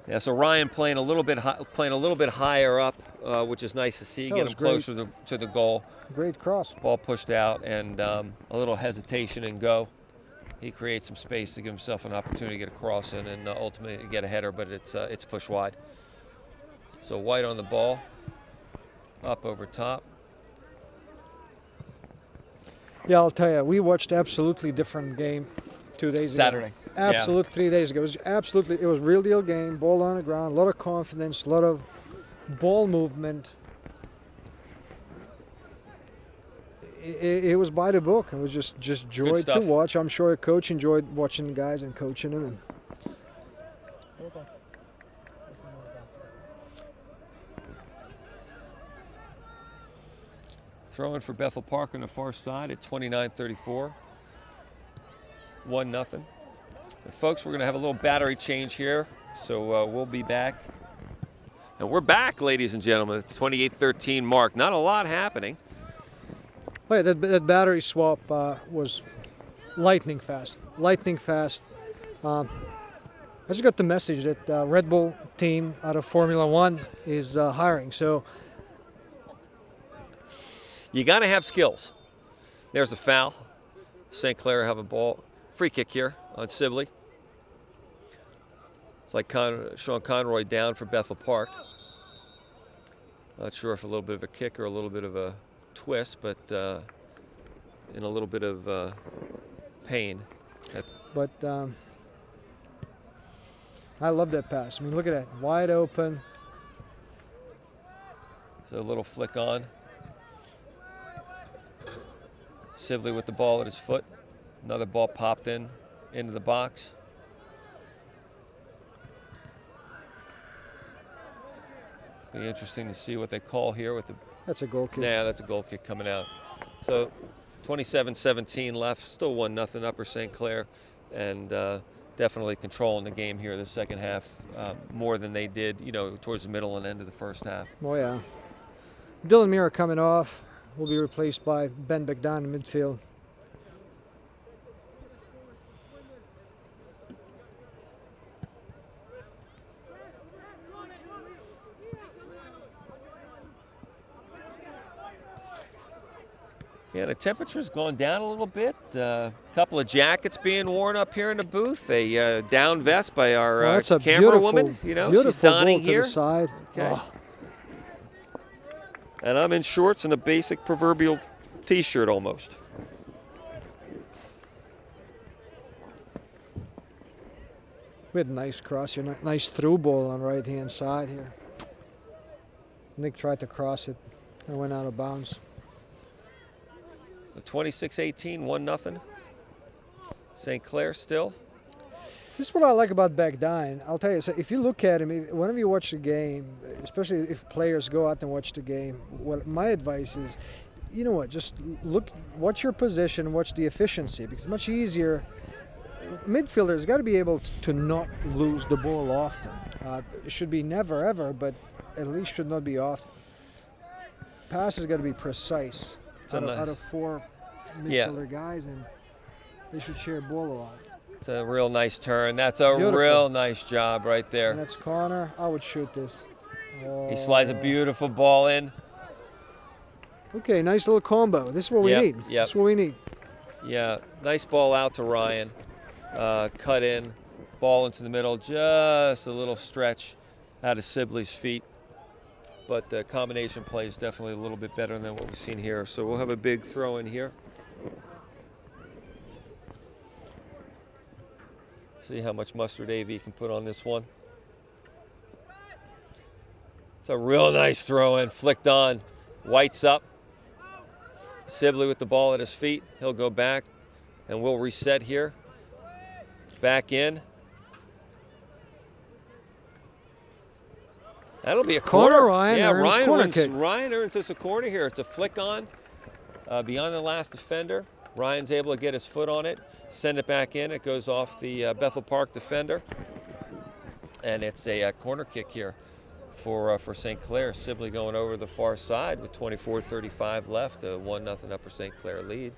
Yeah, so Ryan playing a little bit higher up, which is nice to see. That Get was him closer to the goal. great cross. Ball pushed out and a little hesitation and go. He creates some space to give himself an opportunity to get a cross in and ultimately get a header, but it's pushed wide. So White on the ball, up over top. Yeah, I'll tell you, we watched absolutely different game 2 days ago. Saturday. Absolute 3 days ago. It was real deal game, ball on the ground, a lot of confidence, a lot of ball movement. It was by the book. It was just joy to stuff. watch. I'm sure a coach enjoyed watching the guys and coaching them. And Throwing for Bethel Park on the far side at 29:34. 1-0. And folks, we're going to have a little battery change here, so we'll be back. And we're back, ladies and gentlemen, at the 28:13 mark. Not a lot happening. oh yeah, that battery swap was lightning fast. Lightning fast. I just got the message that Red Bull team out of Formula One is hiring. So You got to have skills. There's a foul. St. Clair have a ball. Free kick here on Sibley. It's like Sean Conroy down for Bethel Park. Not sure if a little bit of a kick or a little bit of a twist, but in a little bit of pain. But I love that pass. I mean, look at that. Wide open. So a little flick on. Sibley with the ball at his foot. Another ball popped into the box. Be interesting to see what they call here with the. That's a goal kick. Yeah, that's a goal kick coming out. So 27-17 left. Still 1-0 Upper St. Clair, and definitely controlling the game here the second half more than they did, towards the middle and end of the first half. Oh, yeah. Dylan Mira coming off. Will be replaced by Ben Begdan in midfield. Yeah, the temperature's gone down a little bit. A couple of jackets being worn up here in the booth. A down vest by our That's a camera beautiful, woman. She's beautiful donning ball to here. the side. Okay. Oh, And I'm in shorts and a basic proverbial T-shirt almost. we had a nice cross here, nice through ball on right hand side here. Nick tried to cross it and went out of bounds. 26-18, 1-0. St. Clair still. This is what I like about Begdan. I'll tell you, so if you look at him, whenever you watch the game, especially if players go out and watch the game, what my advice is, you know what, just watch your position, watch the efficiency, because it's much easier. Midfielders got to be able to not lose the ball often. It should be never, ever, but at least should not be often. Passes got to be precise. Out of four midfielder guys, and they should share ball a lot. It's a real nice turn. That's a Beautiful. real nice job right And there. that's Connor. I would shoot this. He slides a beautiful ball in. Okay, nice little combo. This is what we Yep, need. yep. This is what we need. Yeah, nice ball out to Ryan. Cut in, ball into the middle, just a little stretch out of Sibley's feet. But the combination play is definitely a little bit better than what we've seen here. So we'll have a big throw in here. See how much mustard AV can put on this one. It's a real nice throw in, flicked on. White's up. Sibley with the ball at his feet. He'll go back, and we'll reset here. Back in. That'll be a corner. Ryan yeah, earns Ryan earns us a corner here. It's a flick on beyond the last defender. Ryan's able to get his foot on it, send it back in. It goes off the Bethel Park defender, and it's a corner kick here for St. Clair. Sibley going over the far side with 24:35 left, a 1-0 Upper St. Clair lead.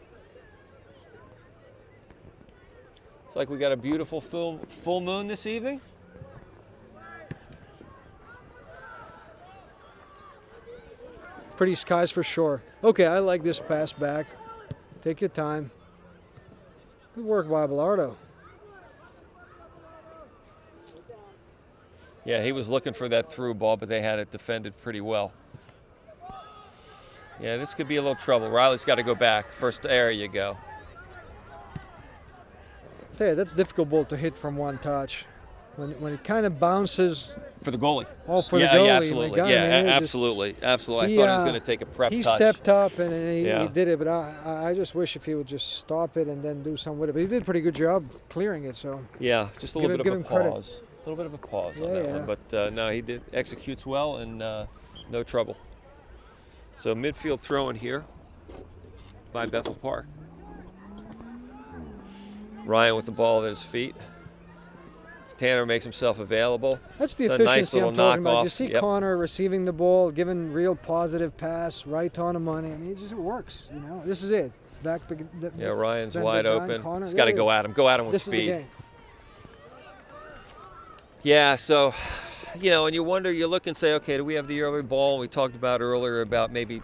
It's like we got a beautiful full moon this evening. Pretty skies for sure. Okay, I like this pass back. Take your time. Good work by Bilardo. Yeah, he was looking for that through ball, but they had it defended pretty well. Yeah, this could be a little trouble. Riley's got to go back. First, there you go. Yeah, that's difficult ball to hit from one touch. When it kind of bounces. For the goalie. Oh, for the goalie. Yeah, absolutely. My God, yeah, I mean, absolutely. Absolutely. I thought he was going to take a prep he touch. Stepped up and he Yeah. did it, but I just wish if he would just stop it and then do something with it. But he did a pretty good job clearing it. So Yeah, just a little bit of a him credit. pause. A little bit of a pause on Yeah, that yeah. one. But no, he executes well and no trouble. So midfield throwing here by Bethel Park. Ryan with the ball at his feet. Tanner makes himself available. That's the It's a efficiency nice little I'm talking about. You knockoff. see Yep. Connor receiving the ball, giving real positive pass, right on the money. I mean, it works. You know, this is it. Back. Yeah, Ryan's bend wide behind open. Connor. He's got to Yeah, go at him. Go at him with This is the speed. game. Yeah, so, and you wonder, you look and say, okay, do we have the early ball? We talked about earlier about maybe,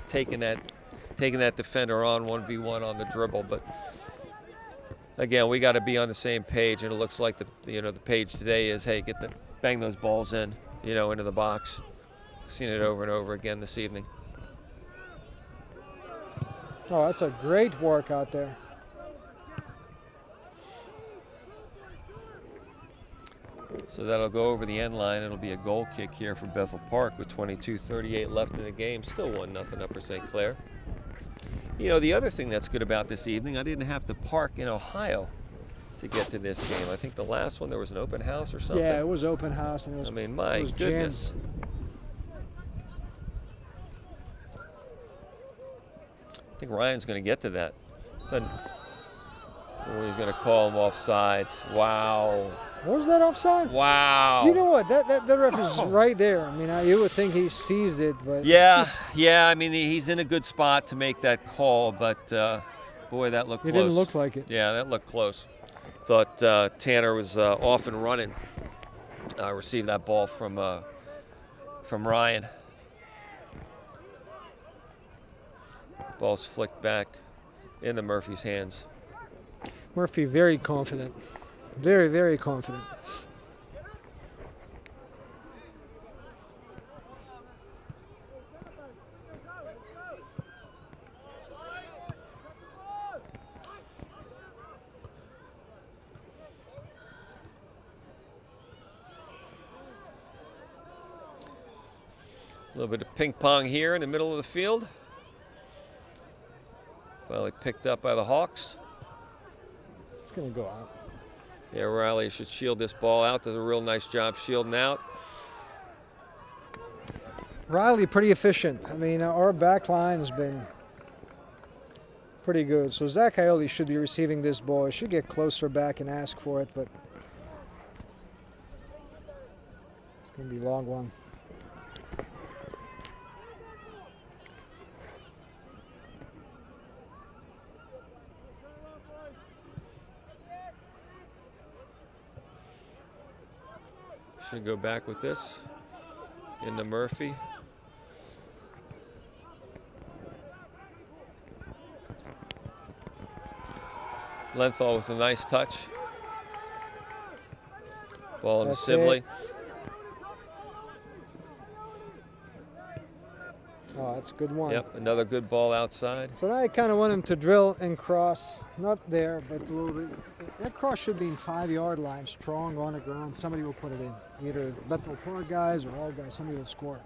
taking that defender on 1v1 on the dribble, but again, we got to be on the same page, and it looks like the page today is, hey, bang those balls in, into the box. Seen it over and over again this evening. Oh, that's a great work out there. So that'll go over the end line. It'll be a goal kick here for Bethel Park with 22:38 left in the game. Still 1-0 Upper St. Clair. The other thing that's good about this evening, I didn't have to park in Ohio to get to this game. I think the last one there was an open house or something. Yeah, it was open house and it was. I mean, my was jammed. goodness. I think Ryan's going to get to that. So, he's going to call him off sides. Wow. Was that offside? Wow. You know what? That ref is right there. I mean, you would think he sees it, but Yeah. I mean, he's in a good spot to make that call, but boy, that looked it close. didn't look like it. Yeah, that looked close. Thought Tanner was off and running. Received that ball from Ryan. Ball's flicked back into Murphy's hands. Murphy very confident. Very, very confident. A little bit of ping pong here in the middle of the field. Finally picked up by the Hawks. It's going to go out. Yeah, Riley should shield this ball out. Does a real nice job shielding out. Riley pretty efficient. I mean, our back line has been pretty good. So Zach Ioli should be receiving this ball. He should get closer back and ask for it, but it's going to be a long one. Should go back with this into Murphy. Lenthal with a nice touch. Ball into That's Sibley. it. Oh, that's a good one. Yep, another good ball outside. So now I kind of want him to drill and cross. Not there, but a little bit. That cross should be in 5-yard line, strong on the ground. Somebody will put it in. Either Bethel Park guys or all guys. Somebody will score.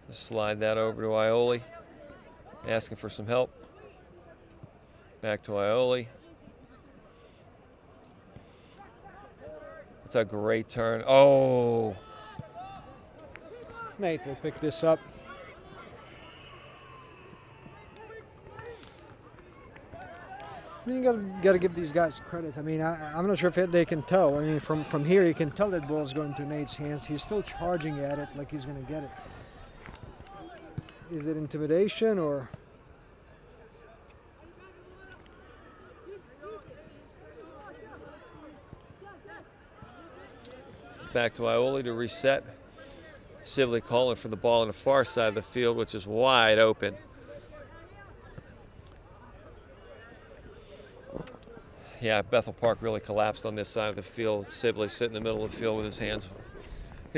Slide that over to Ioli, asking for some help. Back to Ioli. It's a great turn. Oh! Nate will pick this up. I mean, you gotta give these guys credit. I mean, I'm not sure if they can tell. I mean, from here you can tell that ball's going to Nate's hands. He's still charging at it like he's gonna get it. Is it intimidation or? It's back to Ioli to reset. Sibley calling for the ball on the far side of the field, which is wide open. Yeah, Bethel Park really collapsed on this side of the field. Sibley sitting in the middle of the field with his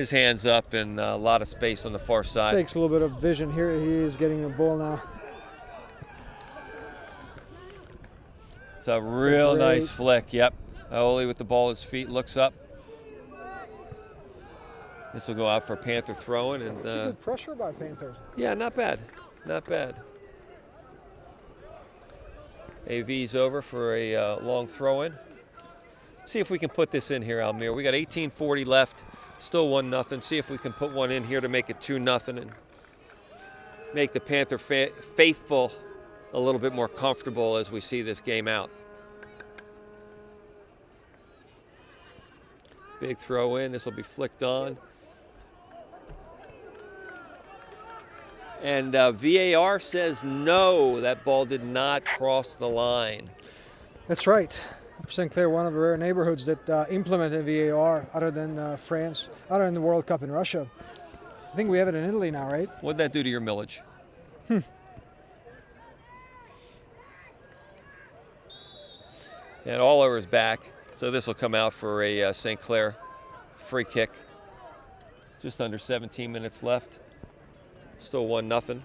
hands up, and a lot of space on the far side. Takes a little bit of vision here. He is getting the ball now. It's a real nice flick. Yep. Ioli with the ball at his feet, looks up. This will go out for a Panther throw-in, and It's a good pressure by Panthers. yeah, not bad, not bad. AV's over for a long throw-in. See if we can put this in here, Almir. We got 18:40 left, still 1-0. See if we can put one in here to make it 2-0 and make the Panther faithful a little bit more comfortable as we see this game out. Big throw in. This will be flicked on. And VAR says no, that ball did not cross the line. That's right. St. Clair, one of the rare neighborhoods that implemented VAR other than France, other than the World Cup in Russia. I think we have it in Italy now, right? What'd that do to your millage? And all over is back. So this will come out for a St. Clair free kick. Just under 17 minutes left. Still 1-0.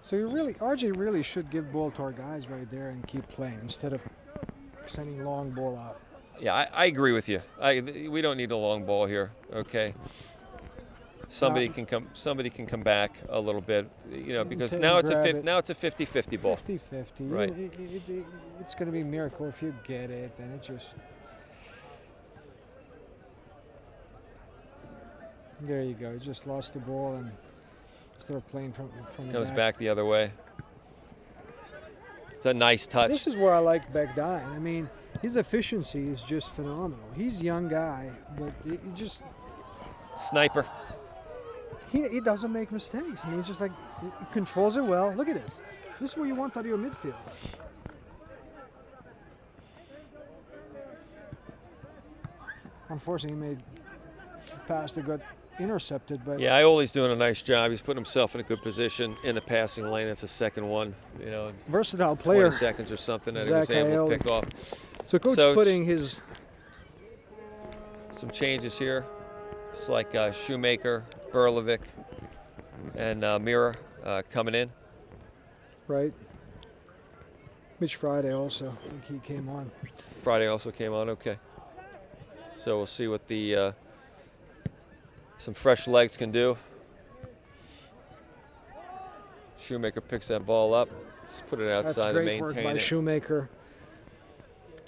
So RJ really should give ball to our guys right there and keep playing instead of sending long ball out. Yeah, I agree with you. We don't need a long ball here. Okay. Somebody can come back a little bit, because now it's a 50-50 ball. 50-50. Right. It's going to be a miracle if you get it, and it just. There you go. You just lost the ball, and instead of playing from the Comes back the other way. It's a nice touch. This is where I like Begdine. I mean, his efficiency is just phenomenal. He's a young guy, but he just. Sniper. He doesn't make mistakes. I mean, it's just like he controls it well. Look at this. This is what you want out of your midfield. Unfortunately, he made pass that got intercepted. But yeah, Ioli's doing a nice job. He's putting himself in a good position in the passing lane. That's the second one. Versatile player. 20 seconds or something that he was able to pick off. So coach putting his. Some changes here. It's like Shoemaker, Berlovic, and Mira coming in. Right. Mitch Friday also. I think he came on. Friday also came on. Okay. So we'll see what the some fresh legs can do. Shoemaker picks that ball up. Just put it outside and maintain it. That's great work by Shoemaker.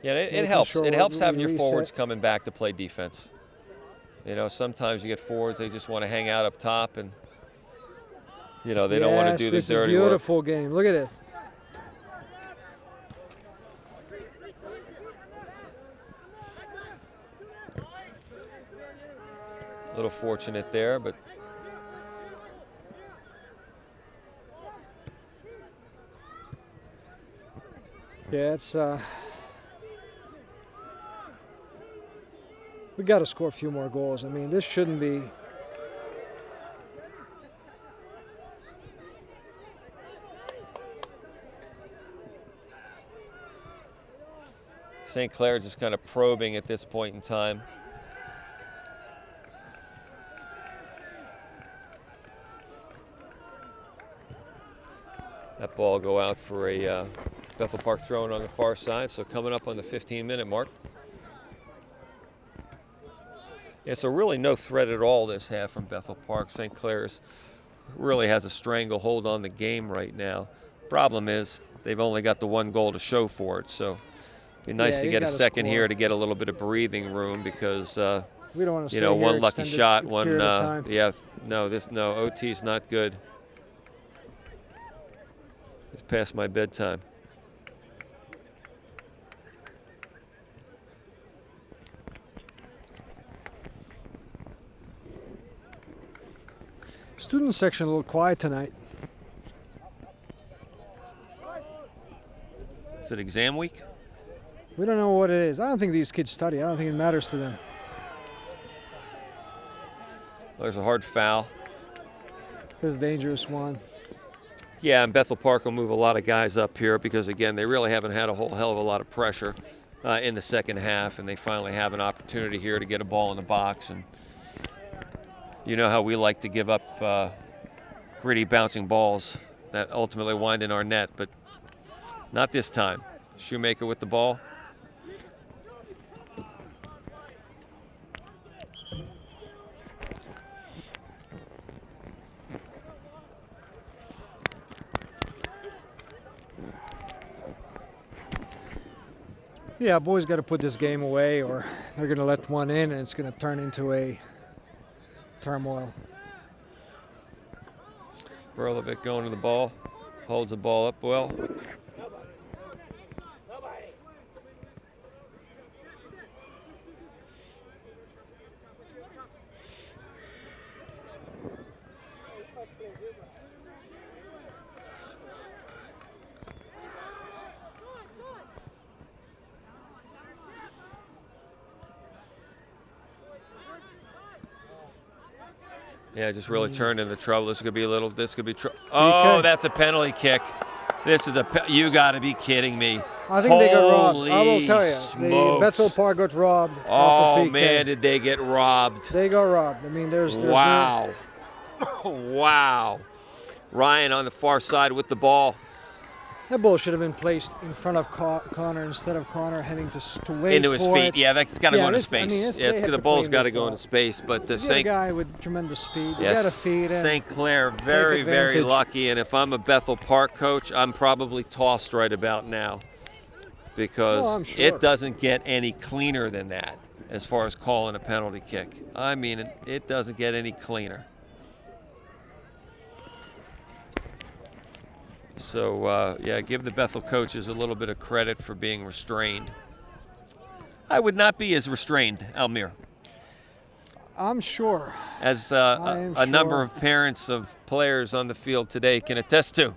Yeah, it helps. It helps having your forwards coming back to play defense. Sometimes you get forwards, they just want to hang out up top, and they don't want to do the dirty work. This is a beautiful game. Look at this. A little fortunate there, but yeah, it's we got to score a few more goals. I mean, this shouldn't be. St. Clair just kind of probing at this point in time. That ball go out for a Bethel Park throwing on the far side, so coming up on the 15-minute mark. Yeah, so really no threat at all this half from Bethel Park. St. Clair's really has a stranglehold on the game right now. Problem is they've only got the one goal to show for it, so it'd be nice Yeah, to you get a gotta second score. here to get a little bit of breathing room because We don't want to you stay know, here one lucky extended shot, one period of time. yeah, no, OT's not good. It's past my bedtime. Student section a little quiet tonight. Is it exam week? We don't know what it is. I don't think these kids study. I don't think it matters to them. There's a hard foul. This is a dangerous one. Yeah, and Bethel Park will move a lot of guys up here because, again, they really haven't had a whole hell of a lot of pressure in the second half, and they finally have an opportunity here to get a ball in the box. And you know how we like to give up gritty bouncing balls that ultimately wind in our net, but not this time. Shoemaker with the ball. Yeah, boys got to put this game away or they're going to let one in and it's going to turn into a turmoil. Berlovic going to the ball. Holds the ball up well. Yeah, just really turned into trouble. This could be trouble. Oh, that's a penalty kick. This is you got to be kidding me. I think they got robbed. I will Holy tell you. smokes. The Bethel Park got robbed. off Oh of PK. man, did they get robbed? They got robbed. I mean, there's Wow. Wow. Ryan on the far side with the ball. That ball should have been placed in front of Connor instead of Connor having to wait Into his for feet. it. Yeah, that's got to Yeah, go into this- I mean, space. this- Yeah, they have the to ball's clean got to this go up. into space. But the You get a St. guy with tremendous speed. You Yes, got to feed him. St. Clair, very, very advantage. lucky. And if I'm a Bethel Park coach, I'm probably tossed right about now because Oh, I'm sure. it doesn't get any cleaner than that as far as calling a penalty kick. I mean, it doesn't get any cleaner. So, yeah, give the Bethel coaches a little bit of credit for being restrained. I would not be as restrained, Almir, I'm sure. as I am a number sure. of parents of players on the field today can attest to.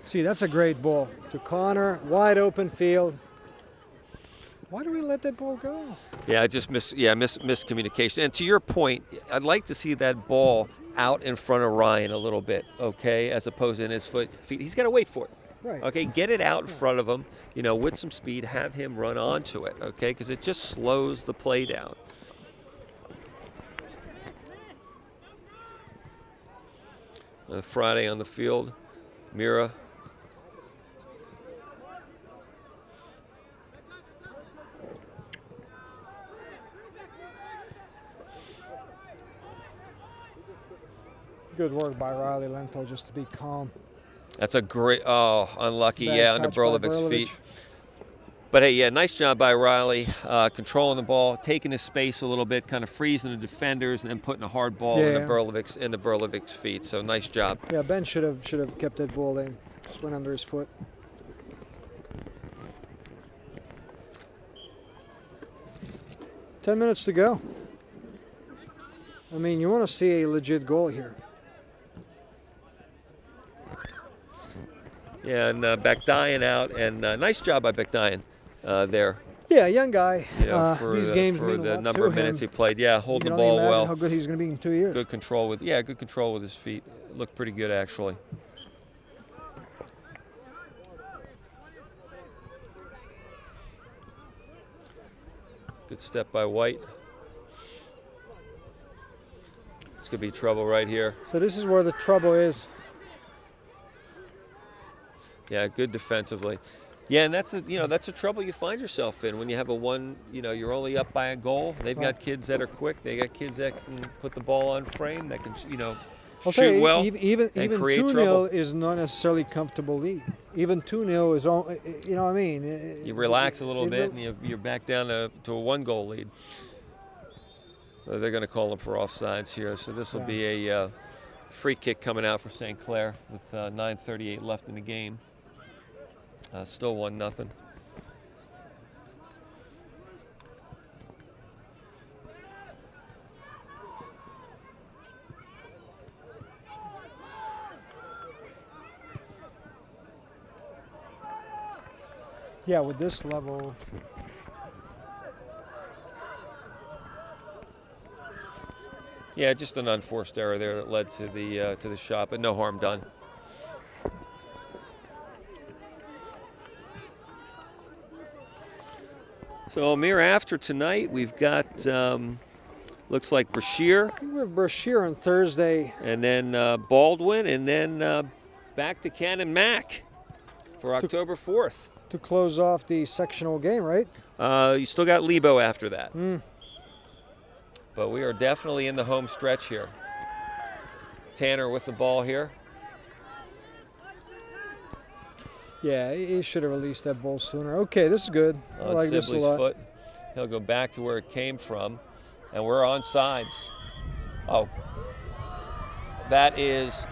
See, that's a great ball to Connor. Wide open field. Why do we let that ball go? Yeah, just miscommunication. And to your point, I'd like to see that ball out in front of Ryan a little bit, okay, as opposed to in his feet. He's got to wait for it. Right. Okay, get it out in front of him, with some speed, have him run onto it, okay, because it just slows the play down. Friday on the field, Mira. Good work by Riley Lento just to be calm. That's a great, unlucky, Bad under touch by Berlovic's feet. But hey, yeah, nice job by Riley, controlling the ball, taking his space a little bit, kind of freezing the defenders, and then putting a hard ball in the Berlovic's feet. So nice job. Yeah, Ben should have kept that ball in. Just went under his foot. Ten minutes to go. I mean, you want to see a legit goal here. Yeah, and Bakdayan out, and nice job by Bakdayan there. Yeah, young guy. For these the, games for mean a the lot number to of minutes him. he played. Yeah, You hold can the only ball imagine well. how good he's going to be in 2 years. Good control with his feet. Looked pretty good actually. Good step by White. This could be trouble right here. So this is where the trouble is. Yeah, good defensively. Yeah, and that's a trouble you find yourself in when you have a one. You're only up by a goal. They've got kids that are quick. They got kids that can put the ball on frame. That can I'll tell shoot you, well even and 2-0 create trouble. is not necessarily comfortable lead. Even 2-0 is all, you know what I mean? You relax a little bit, and you're back down to a one-goal lead. They're going to call them for offsides here, so this will be a free kick coming out for St. Clair with 9:38 left in the game. Still 1-0. Yeah, with this level. Yeah, just an unforced error there that led to the shot, but no harm done. So Amir, after tonight, we've got looks like Brashear, I think we have Brashear on Thursday. and then Baldwin, and then back to Cannon Mac for October 4th. To close off the sectional game, right? You still got Lebo after that. But we are definitely in the home stretch here. Tanner with the ball here. Yeah, he should have released that ball sooner. Okay, this is good. I On like this a Sibley's lot. foot. He'll go back to where it came from. And we're on sides. Oh. That is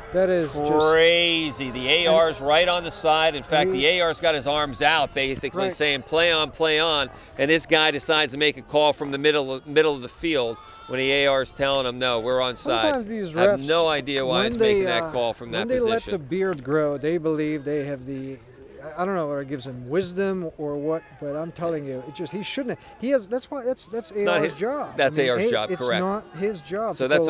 crazy. The AR's right on the side. In fact, the AR's got his arms out, basically saying play on, play on. And this guy decides to make a call from the middle of the field when the AR's telling him, no, we're on sides. Sometimes these refs, I have no idea why he's making that call from that position. When they let the beard grow, they believe they have the, I don't know whether it gives him wisdom or what, but I'm telling you, he shouldn't. He has. That's AR's job. That's AR's job, correct? It's not his job. So that's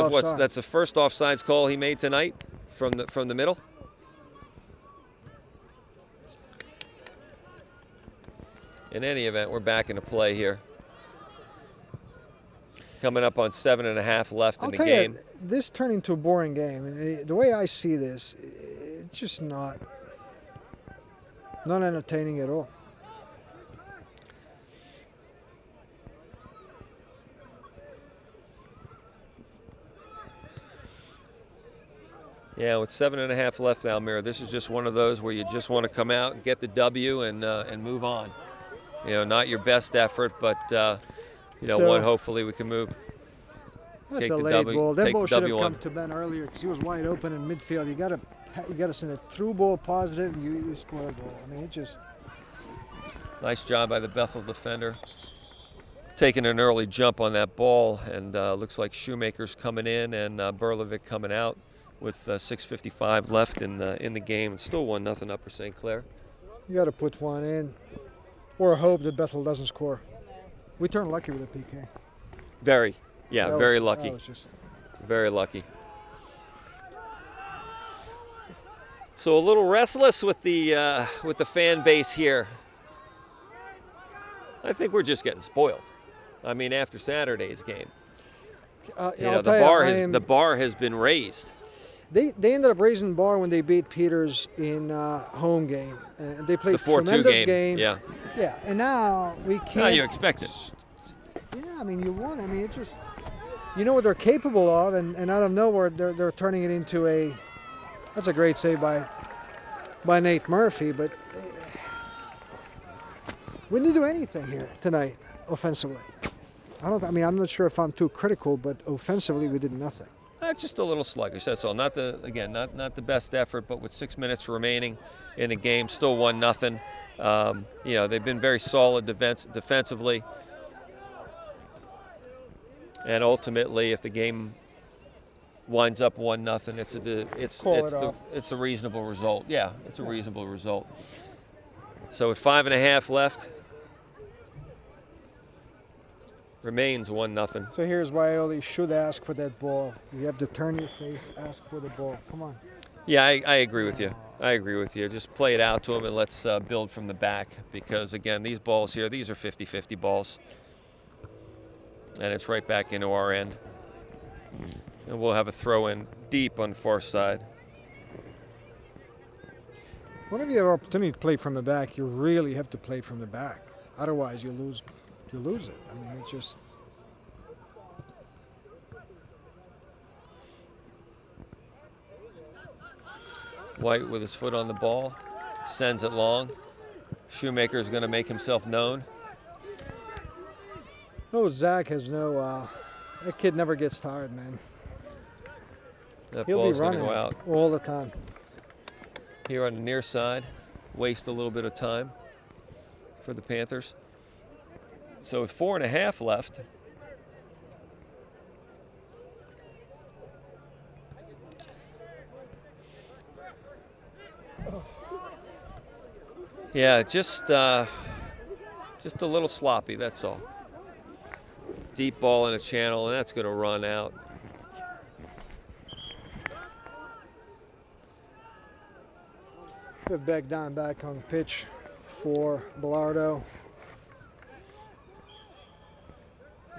the first offsides call he made tonight from the middle. In any event, we're back into play here. Coming up on 7.5 left in the game. You, this turned into a boring game. The way I see this, it's just not entertaining at all. Yeah, with 7.5 left now, Almira, this is just one of those where you just want to come out and get the W and move on. Not your best effort, but hopefully we can move. That's take a the late W, ball. That take ball the should W have come on. to Ben earlier because he was wide open in midfield. You got to send a through ball positive, and you score a goal. I mean, it just. Nice job by the Bethel defender. Taking an early jump on that ball, and looks like Shoemaker's coming in and Berlovic coming out with 6:55 left in the game. It's still 1-0 up for St. Clair. You got to put one in, or hope that Bethel doesn't score. We turned lucky with a PK. Very lucky. That was just... Very lucky. So a little restless with the fan base here. I think we're just getting spoiled. I mean, after Saturday's game, the bar has been raised. They ended up raising the bar when they beat Peters in home game. They played the 4-2 tremendous game. Yeah. Yeah, and now we can't. Now you expect it. Yeah, I mean, you want. I mean, it just. You know what they're capable of, and out of nowhere they're turning it into a. That's a great save by Nate Murphy, but we didn't do anything here tonight offensively. I'm not sure if I'm too critical, but offensively we did nothing. That's just a little sluggish. That's all. Not the best effort, but with 6 minutes remaining in the game, still 1-0. They've been very solid defensively, and ultimately, if the game winds up 1-0, it's a reasonable result. Yeah, it's a reasonable result. So with 5.5 left, remains 1-0. So here's why Oli should ask for that ball. You have to turn your face, ask for the ball. Come on. Yeah, I agree with you. Just play it out to him and let's build from the back, because, again, these balls here, these are 50-50 balls. And it's right back into our end. And we'll have a throw in deep on the far side. Whenever you have an opportunity to play from the back, you really have to play from the back. Otherwise, you lose it. I mean, it's just. White with his foot on the ball, sends it long. Shoemaker is going to make himself known. Oh, Zach has no. That kid never gets tired, man. That He'll be ball's going to running go out. all the time. Here on the near side, waste a little bit of time for the Panthers. So with 4.5 left, yeah, just a little sloppy, that's all. Deep ball in a channel, and that's going to run out. Put back down back on the pitch for Bilardo.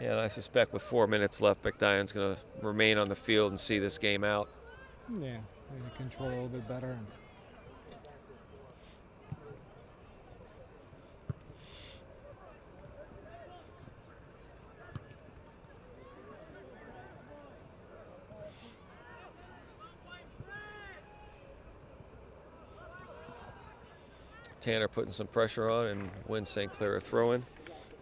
Yeah, and I suspect with 4 minutes left, McDion's going to remain on the field and see this game out. Yeah, maybe control a little bit better. Tanner putting some pressure on and wins St. Clair a throw-in.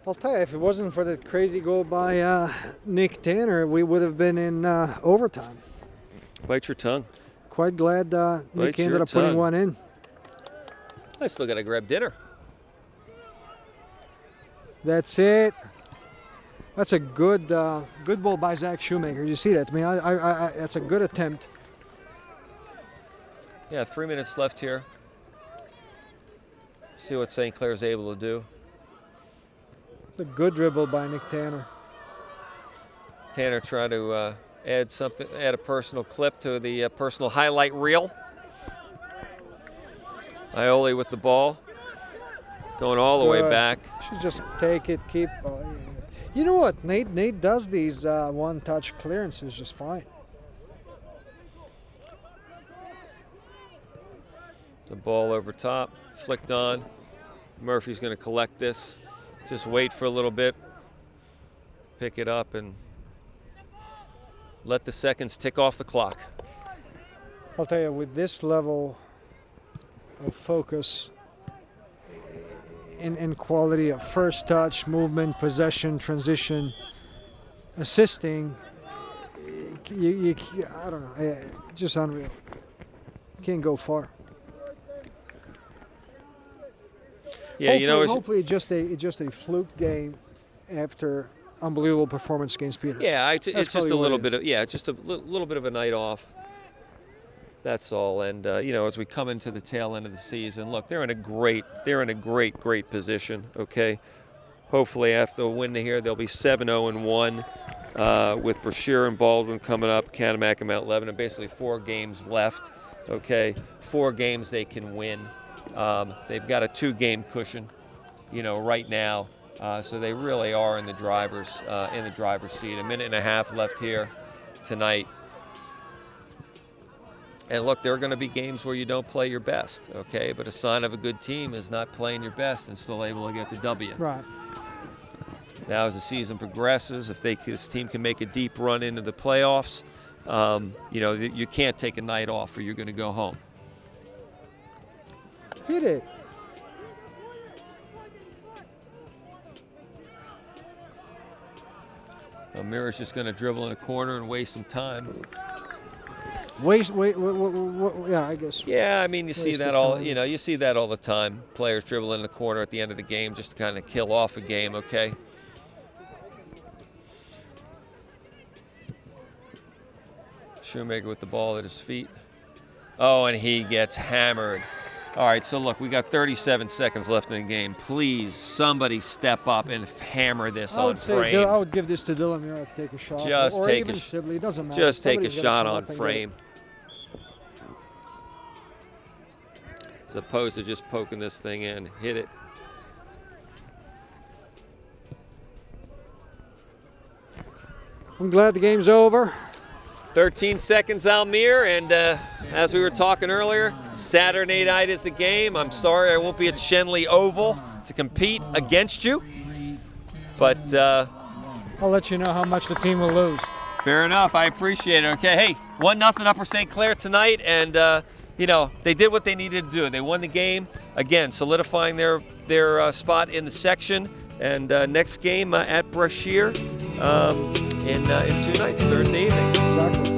I'll tell you, if it wasn't for the crazy goal by Nick Tanner, we would have been in overtime. Bite your tongue. Quite glad Nick Bite your ended up putting tongue. one in. I still got to grab dinner. That's it. That's a good ball by Zach Shoemaker. You see that? I mean, that's a good attempt. Yeah, 3 minutes left here. See what St. Clair's able to do. It's a good dribble by Nick Tanner. Tanner trying to add a personal clip to the personal highlight reel. Iole with the ball, going all the way back. Should just take it, keep. Yeah. You know what? Nate does these one-touch clearances just fine. The ball over top, flicked on. Murphy's going to collect this. Just wait for a little bit, pick it up, and let the seconds tick off the clock. I'll tell you, with this level of focus and quality of first touch, movement, possession, transition, assisting, I don't know, just unreal. Can't go far. Yeah, hopefully it's just a fluke game after unbelievable performance against Peters. Yeah, it's just a little bit of just a little bit of a night off. That's all. And as we come into the tail end of the season, look, they're in a great position. Okay, hopefully after the win here, they'll be 7-0-1 with Brashear and Baldwin coming up, Catamount and Mount Lebanon, basically 4 games left. Okay, 4 games they can win. They've got a 2-game cushion, right now. So they really are in the driver's seat. 1.5 minutes left here tonight. And look, there are going to be games where you don't play your best, okay? But a sign of a good team is not playing your best and still able to get the W. Right. Now, as the season progresses, if this team can make a deep run into the playoffs, you can't take a night off or you're going to go home. Hit it. Mira's just going to dribble in a corner and waste some time. Wait, yeah, I guess. Yeah, I mean, you see that all the time. Players dribble in the corner at the end of the game just to kind of kill off a game, okay? Shoemaker with the ball at his feet. Oh, and he gets hammered. All right, so look, we got 37 seconds left in the game. Please, somebody step up and hammer this on frame. I would give this to Dylan Mira to take a shot. Just or take even a Sibley, doesn't matter. Just take a Somebody's shot gotta on come up and frame. As opposed to just poking this thing in. Hit it. I'm glad the game's over. 13 seconds, Almere, and as we were talking earlier, Saturday night is the game. I'm sorry I won't be at Shenley Oval to compete against you, but I'll let you know how much the team will lose. fair enough. I appreciate it. Okay, hey, 1-0 Upper St. Clair tonight, and you know, they did what they needed to do. They won the game, again, solidifying their spot in the section. And next game at Brashear in 2 nights, Thursday evening. Exactly.